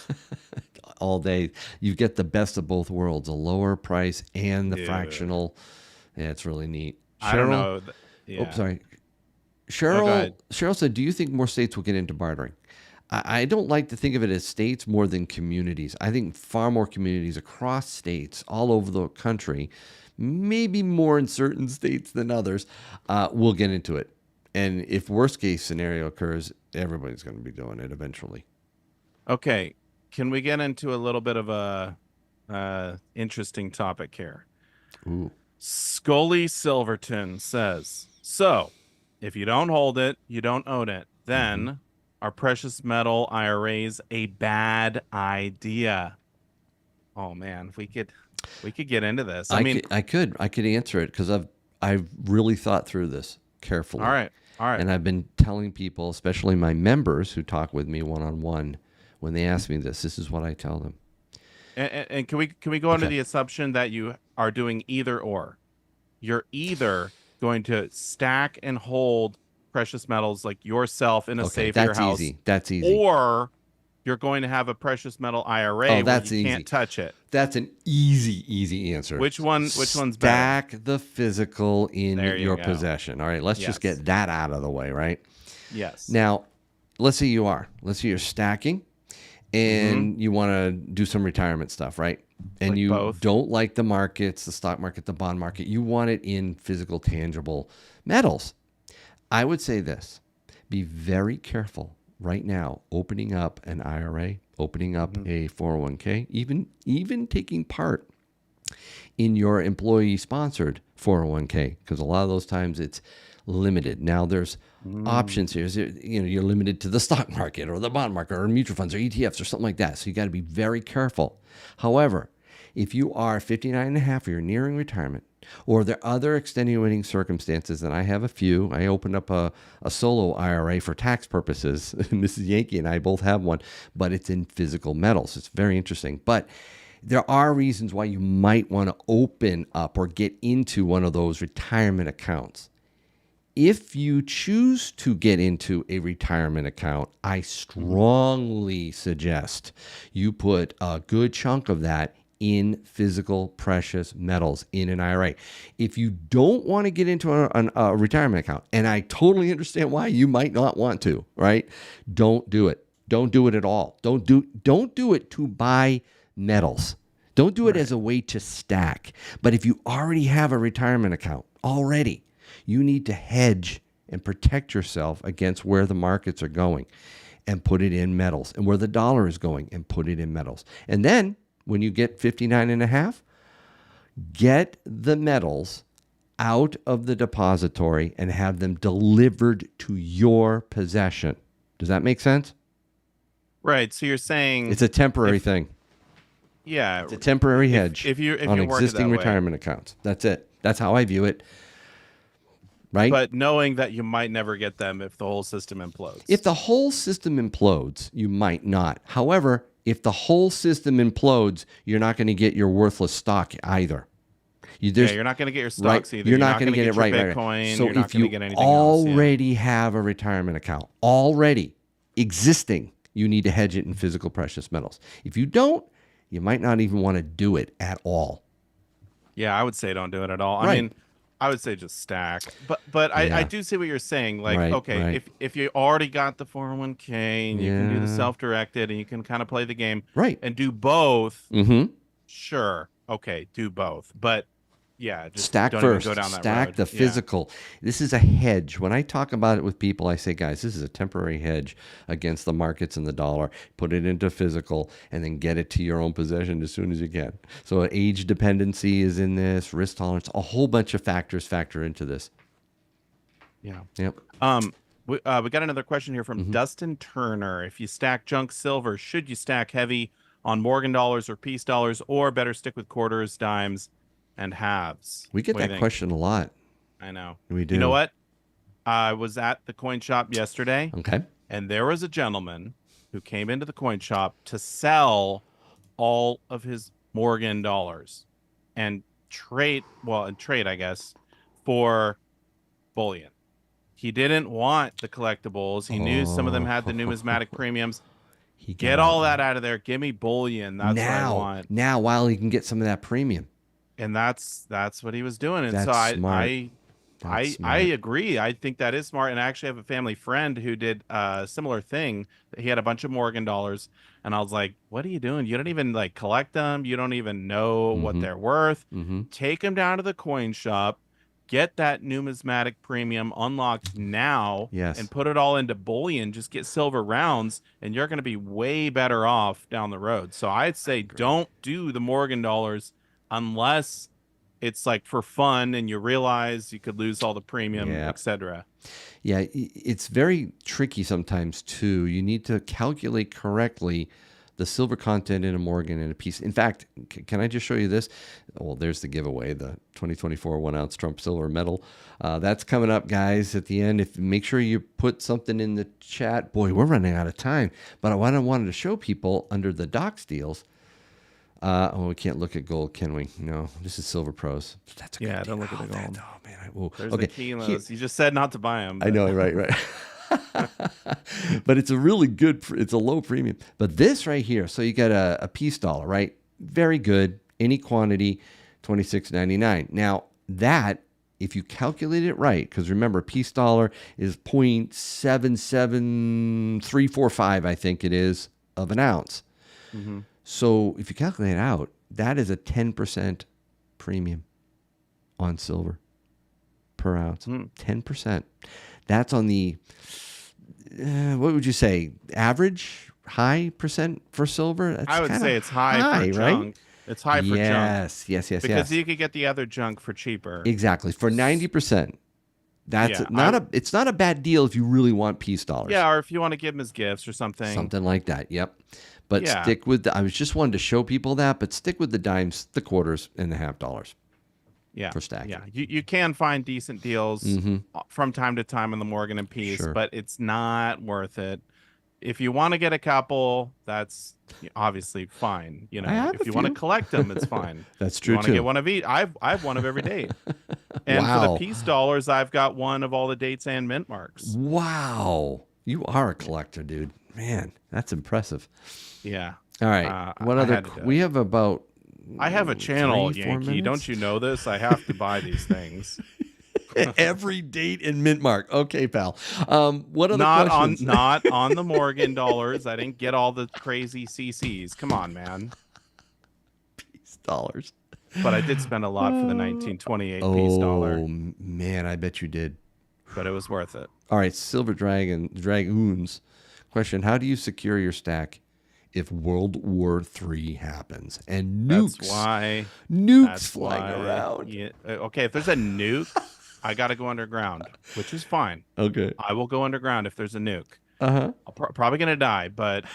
All day. You get the best of both worlds, a lower price and the Dude, fractional. Yeah, it's really neat. I don't Cheryl, know. oh, Yeah. sorry. No, go ahead. Cheryl said, do you think more states will get into bartering? I don't like to think of it as states more than communities. I think far more communities across states all over the country, maybe more in certain states than others, will get into it. And if worst case scenario occurs, everybody's going to be doing it eventually. Okay. Can we get into a little bit of a interesting topic here? Ooh. Scully Silverton says, so if you don't hold it, you don't own it. Then are precious metal IRAs a bad idea? Oh man, if we could get into this. I mean, I could answer it because I've really thought through this carefully. all right. And I've been telling people, especially my members who talk with me one-on-one, when they ask me this is what I tell them. And can we go under the assumption that you are doing either or? You're either going to stack and hold precious metals like yourself in a safe in your house. That's easy. Or you're going to have a precious metal IRA Oh, where that's you easy. can't touch it. That's an easy answer. Which one's better? Stack the physical in your go. possession. All right, let's just get that out of the way, right? Yes. Now, let's say you're stacking and you want to do some retirement stuff, right? And like you both. don't like the markets, the stock market, the bond market. You want it in physical, tangible metals. I would say this. Be very careful right now opening up an IRA, opening up a 401k, even taking part in your employee-sponsored 401k, because a lot of those times it's limited. Now there's options here. You're limited to the stock market or the bond market or mutual funds or ETFs or something like that. So you got to be very careful. However, if you are 59 and a half or you're nearing retirement, or there are other extenuating circumstances, and I have a few. I opened up a solo IRA for tax purposes. Mrs. Yankee and I both have one, but it's in physical metals. It's very interesting. But there are reasons why you might want to open up or get into one of those retirement accounts. If you choose to get into a retirement account, I strongly suggest you put a good chunk of that in physical precious metals in an IRA. If you don't want to get into a retirement account, and I totally understand why you might not want to, right? Don't do it. Don't do it at all. Don't do it to buy metals. Don't do it as a way to stack. But if you already have a retirement account already, you need to hedge and protect yourself against where the markets are going and put it in metals, and where the dollar is going and put it in metals. And then when you get 59 and a half, get the metals out of the depository and have them delivered to your possession. Does that make sense? Right. So you're saying it's a temporary thing. Yeah. It's a temporary hedge if on existing retirement accounts. That's it. That's how I view it. Right? But knowing that you might never get them if the whole system implodes. If the whole system implodes, you might not. However, if the whole system implodes, you're not going to get your worthless stock either. You're not going to get your stocks either. You're not going to get it right. Bitcoin. So if you already have a retirement account, already existing, you need to hedge it in physical precious metals. If you don't, you might not even want to do it at all. Yeah, I would say don't do it at all. Right. I mean, I would say just stack. But I do see what you're saying. Like, if you already got the 401k and you can do the self-directed and you can kind of play the game and do both, sure, okay, do both. But yeah, just stack don't first. Even go down that stack road. The physical. This is a hedge. When I talk about it with people, I say, guys, this is a temporary hedge against the markets and the dollar. Put it into physical and then get it to your own possession as soon as you can. So age dependency is in this, risk tolerance, a whole bunch of factors factor into this. Yeah. Yep. We got another question here from Dustin Turner. If you stack junk silver, should you stack heavy on Morgan dollars or peace dollars, or better stick with quarters, dimes, and halves? We get that question a lot. I know. We do. You know what? I was at the coin shop yesterday. Okay. And there was a gentleman who came into the coin shop to sell all of his Morgan dollars and trade, I guess, for bullion. He didn't want the collectibles. He knew some of them had the numismatic premiums. Get all that out of there. Give me bullion. That's what I want. Now, while he can get some of that premium. And that's what he was doing. And that's so smart. I agree. I think that is smart. And I actually have a family friend who did a similar thing. He had a bunch of Morgan dollars. And I was like, what are you doing? You don't even like collect them. You don't even know what they're worth. Take them down to the coin shop. Get that numismatic premium unlocked now and put it all into bullion. Just get silver rounds and you're going to be way better off down the road. So I'd say don't do the Morgan dollars unless it's like for fun and you realize you could lose all the premium, etc. Yeah, it's very tricky sometimes too. You need to calculate correctly the silver content in a Morgan and a piece. In fact, can I just show you this? Well, there's the giveaway, the 2024 1-ounce Trump silver medal. That's coming up, guys, at the end. Make sure you put something in the chat. Boy, we're running out of time. But what I wanted to show people under the docs deals, we can't look at gold, can we? No, this is Silver Pros. That's a good don't look at the gold. Oh, man. There's the kilos. You just said not to buy them. But. I know, right. But it's a really good, it's a low premium. But this right here, so you got a peace dollar, right? Very good. Any quantity, $26.99. Now, that, if you calculate it right, because remember, peace dollar is 0.77345, I think it is, of an ounce. Mm-hmm. So if you calculate it out, that is a 10% premium on silver per ounce. 10%. That's on the, what would you say, average, high percent for silver? That's I would say it's high for junk. Right? It's high for junk. Yes. Because you could get the other junk for cheaper. Exactly. For 90%. That's it's not a bad deal if you really want peace dollars. Yeah, or if you want to give them as gifts or something. Something like that. Yep. But stick with I was just wanting to show people that, but stick with the dimes, the quarters, and the half dollars. Yeah. For stacking. Yeah. You can find decent deals from time to time in the Morgan and Peace, but it's not worth it. If you want to get a couple, that's obviously fine. You know, if you want to collect them, it's fine. That's true. You want to get one of each. I've one of every date. And for the peace dollars, I've got one of all the dates and mint marks. Wow. You are a collector, dude. Man, that's impressive. Yeah. All right. What other? We have about. I have a channel, Yankee. Don't you know this? I have to buy these things. Every date in mint mark. Okay, pal. What other questions? Not on the Morgan dollars. I didn't get all the crazy CCs. Come on, man. Peace dollars. But I did spend a lot for the 1928 peace dollar. Oh, man, I bet you did. But it was worth it. All right, Silver Dragoons. Question, how do you secure your stack if World War III happens and nukes flying around? Yeah, okay, if there's a nuke, I got to go underground, which is fine. Okay. I will go underground if there's a nuke. Uh-huh. I'm probably going to die, but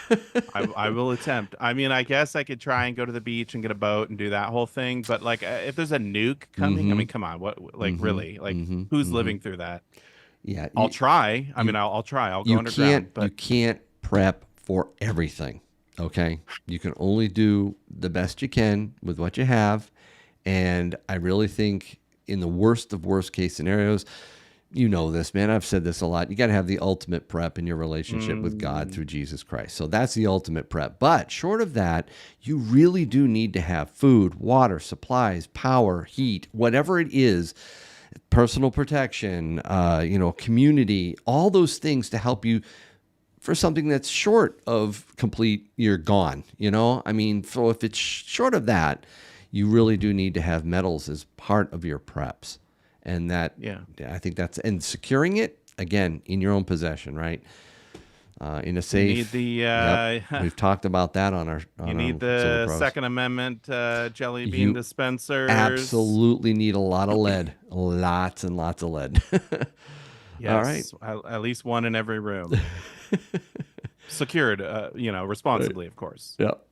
I will attempt. I mean, I guess I could try and go to the beach and get a boat and do that whole thing. But like, if there's a nuke coming, I mean, come on, what? Like, really? Like, who's living through that? Yeah, I'll try. I mean, I'll try. I'll go underground. But you can't prep for everything. Okay, you can only do the best you can with what you have, and I really think in the worst of worst case scenarios, you know this, man. I've said this a lot. You got to have the ultimate prep in your relationship with God through Jesus Christ. So that's the ultimate prep. But short of that, you really do need to have food, water, supplies, power, heat, whatever it is. Personal protection, community, all those things to help you for something that's short of complete, you're gone, I mean, so if it's short of that, you really do need to have metals as part of your preps. And that, I think that's, and securing it, again, in your own possession, right? In a safe. You need we've talked about that on our. You need the Second Amendment jelly bean dispensers. Absolutely need a lot of lead, lots and lots of lead. Yes, all right, at least one in every room, secured. Responsibly, of course. Yep.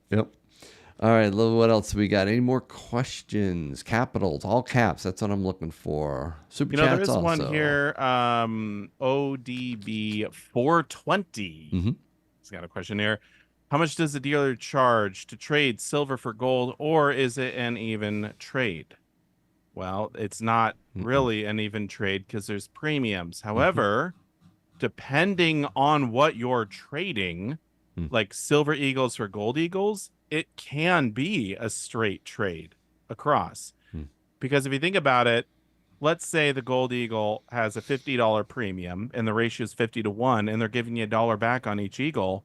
All right, what else we got? Any more questions? Capitals, all caps. That's what I'm looking for. Super chats there is also. one here. ODB 420. He's got a question here. How much does the dealer charge to trade silver for gold, or is it an even trade? Well, it's not really an even trade because there's premiums. However, depending on what you're trading, like silver eagles for gold eagles, it can be a straight trade across. Because if you think about it, let's say the gold eagle has a $50 premium and the ratio is 50 to 1, and they're giving you $1 back on each eagle,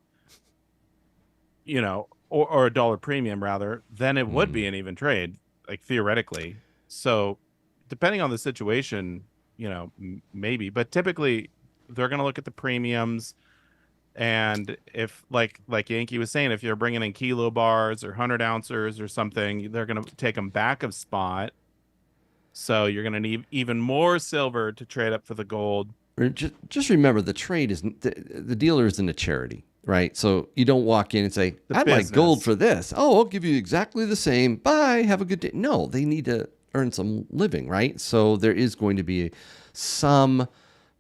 or $1 premium rather, then it would be an even trade, like theoretically. So depending on the situation, maybe, but typically they're going to look at the premiums. And if like Yankee was saying, if you're bringing in kilo bars or 100 ounces or something, they're going to take them back of spot. So you're going to need even more silver to trade up for the gold. Just remember, the trade isn't the dealer isn't a charity, right? So you don't walk in and say, "I'd like gold for this." Oh, I'll give you exactly the same. Bye. Have a good day. No, they need to earn some living, right? So there is going to be some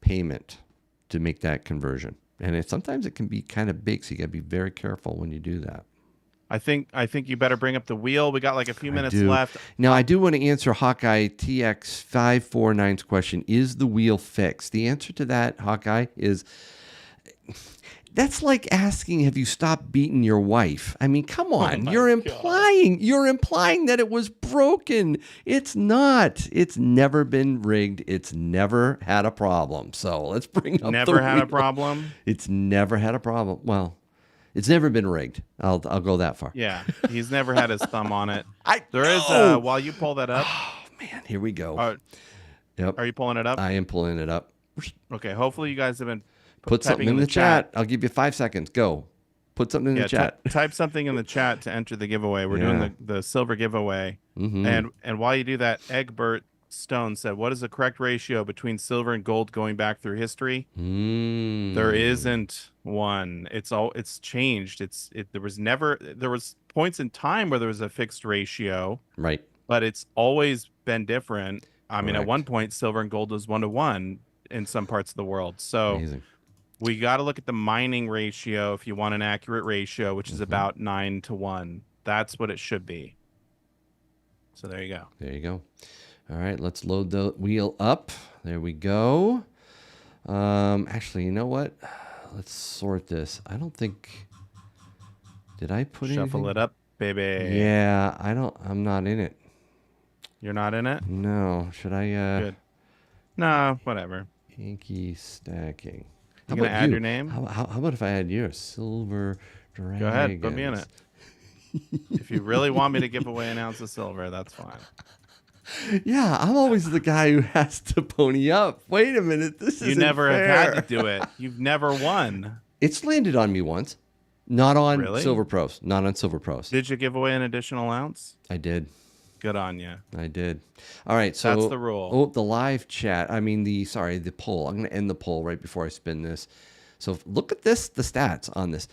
payment to make that conversion. And sometimes it can be kind of big, so you got to be very careful when you do that. I think you better bring up the wheel. We got like a few minutes left. Now, I do want to answer Hawkeye TX549's question. Is the wheel fixed? The answer to that, Hawkeye, is That's like asking, have you stopped beating your wife? I mean, come on. my You're implying that it was broken. It's not. It's never been rigged. It's never had a problem. So let's bring up Never the had a wheel. problem. It's never had a problem. Well, it's never been rigged. I'll go that far. Yeah, he's never had his thumb on it. There is while you pull that up. Oh man, here we go. Yep. Are you pulling it up? I am pulling it up. Okay. Hopefully you guys have been Put something in the chat. I'll give you 5 seconds. Go. Put something in the chat. Type something in the chat to enter the giveaway. We're doing the silver giveaway. Mm-hmm. And while you do that, Egbert Stone said, "What is the correct ratio between silver and gold going back through history?" There isn't one. It's changed. There was points in time where there was a fixed ratio. Right. But it's always been different. I mean, at one point, silver and gold was 1-to-1 in some parts of the world. So amazing. We got to look at the mining ratio if you want an accurate ratio, which is about 9-to-1. That's what it should be. So there you go. There you go. All right, let's load the wheel up. There we go. Actually, you know what? Let's sort this. I don't think... Did I put Shuffle it up, baby. Yeah, I'm not in it. You're not in it? No. Should I... Good. No, whatever. Yankee stacking. You gonna add your name? How about if I add yours? Silver Dragons. Go ahead, put me in it. If you really want me to give away an ounce of silver, that's fine. Yeah, I'm always the guy who has to pony up. Wait a minute, this isn't You never fair. have had to do it. You've never won. It's landed on me once. Not on Really? Silver Pros. Not on Silver Pros. Did you give away an additional ounce? I did. Good on you. I did. All right, so that's the rule. Oh, the live chat. I mean, the poll. I'm going to end the poll right before I spin this. So look at this, the stats on this.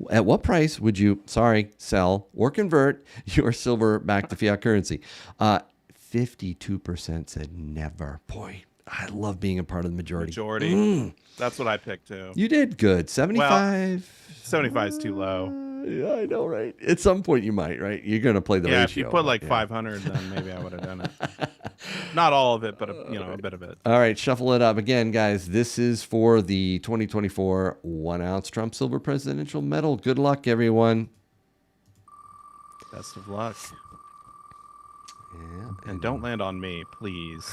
At what price would you, sell or convert your silver back to fiat currency? 52% said never. Boy, I love being a part of the majority. That's what I picked too. You did good. 75. Well, 75 is too low. Yeah, I know, right? At some point you might, right? You're going to play the ratio. Yeah, if you put like 500, then maybe I would have done it. Not all of it, but a bit of it. All right, shuffle it up. Again, guys, this is for the 2024 1-ounce Trump Silver Presidential Medal. Good luck, everyone. Best of luck. Yeah, and don't land on me, please.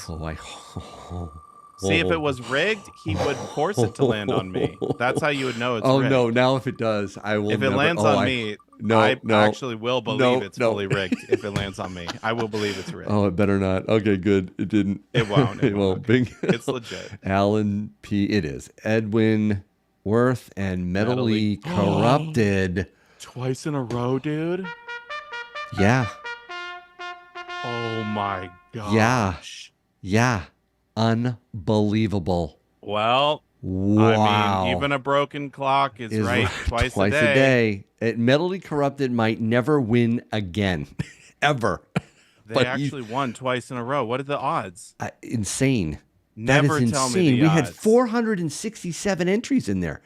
See, if it was rigged, he would force it to land on me. That's how you would know it's rigged. No, now if it does, I will. If it lands on me, I actually will believe it's fully rigged. If it lands on me, I will believe it's rigged. Oh, it better not. Okay, good. It didn't. It won't. It won't. Bing. It's legit. Alan P. It is. Edwin Worth and Mentally Corrupted. Twice in a row, dude? Yeah. Oh my gosh. Yeah. Yeah. Unbelievable. Well, wow. I mean, even a broken clock is right twice a day. Mentally Corrupted might never win again. Ever. They actually won twice in a row. What are the odds? Insane. Never that is tell insane. me the We odds. had 467 entries in there.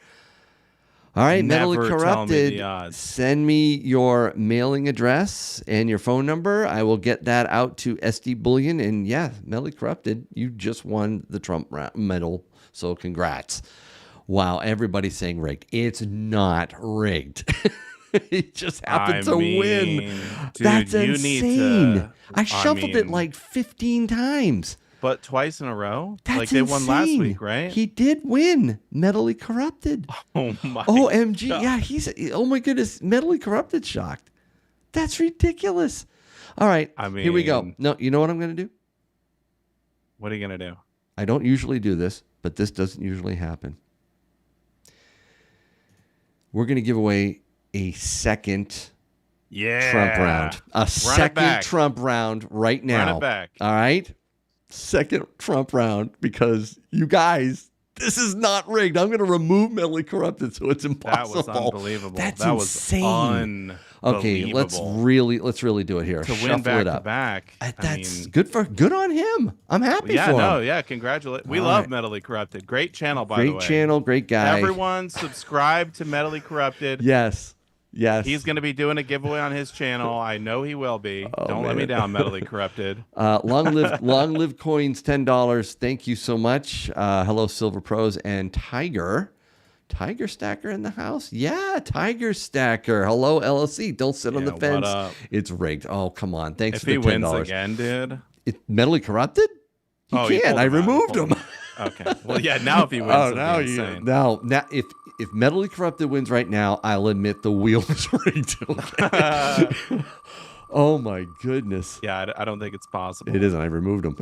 All right, Mentally Corrupted, send me your mailing address and your phone number. I will get that out to SD Bullion. And yeah, Mentally Corrupted, you just won the Trump medal. So congrats. Wow, everybody's saying rigged. It's not rigged. It just happened to win. Dude, that's insane. I shuffled it like 15 times. But twice in a row? That's like they won last week, right? He did win. Mentally Corrupted. Oh my OMG. God. Yeah, oh my goodness. Mentally Corrupted shocked. That's ridiculous. All right. Here we go. No, you know what I'm going to do? What are you going to do? I don't usually do this, but this doesn't usually happen. We're going to give away a second Trump round. A second Trump round right now. Run it back. All right? Second Trump round, because you guys, this is not rigged. I'm going to remove Mentally Corrupted, so it's impossible. That was unbelievable. That's insane. Was okay, let's really do it here. To win back to back. That's good on him. I'm happy for him. Congratulate. We love Mentally Corrupted. Great channel, by the way. Great channel, great guy. Everyone subscribe to Mentally Corrupted. Yes. He's going to be doing a giveaway on his channel. I know he will be. Don't let me down, Mentally Corrupted. Long live coins, $10. Thank you so much. Hello, Silver Pros and Tiger. Tiger Stacker in the house? Yeah, Tiger Stacker. Hello, LLC. Don't sit on the What fence. up? It's rigged. Oh, come on. Thanks If for the he $10. wins again, dude. It's mentally corrupted? He Oh, you can't. pulled I him out. You removed pulled him. Okay. Well, yeah. Now if he wins, Oh, it'll now be you insane. now if mentally corrupted wins right now, I'll admit the wheel is rigged. Okay? Oh my goodness. Yeah, I don't think it's possible. It isn't. I removed him.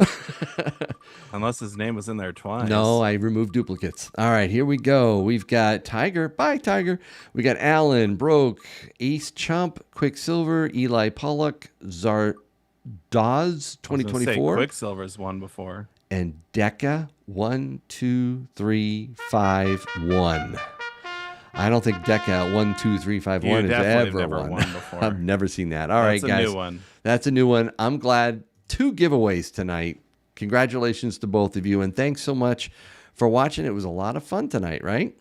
Unless his name was in there twice. No, I removed duplicates. All right, here we go. We've got Tiger. Bye, Tiger. We got Allen, Broke, Ace Chump, Quicksilver, Eli Pollock, Zardaz 2024. Quicksilver's won before. And Deca 1, 2, 3, 5, 1. I don't think Deca 1, 2, 3, 5, 1 has ever never won. won before. I've never seen that. All right, guys. That's a new one. That's a new one. I'm glad. 2 giveaways tonight. Congratulations to both of you, and thanks so much for watching. It was a lot of fun tonight, right?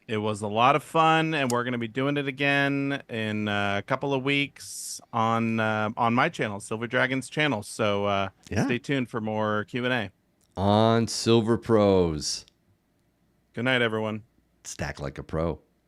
It was a lot of fun, and we're going to be doing it again in a couple of weeks on my channel, Silver Dragon's channel. So stay tuned for more Q&A. On Silver Pros. Good night, everyone. Stack like a pro.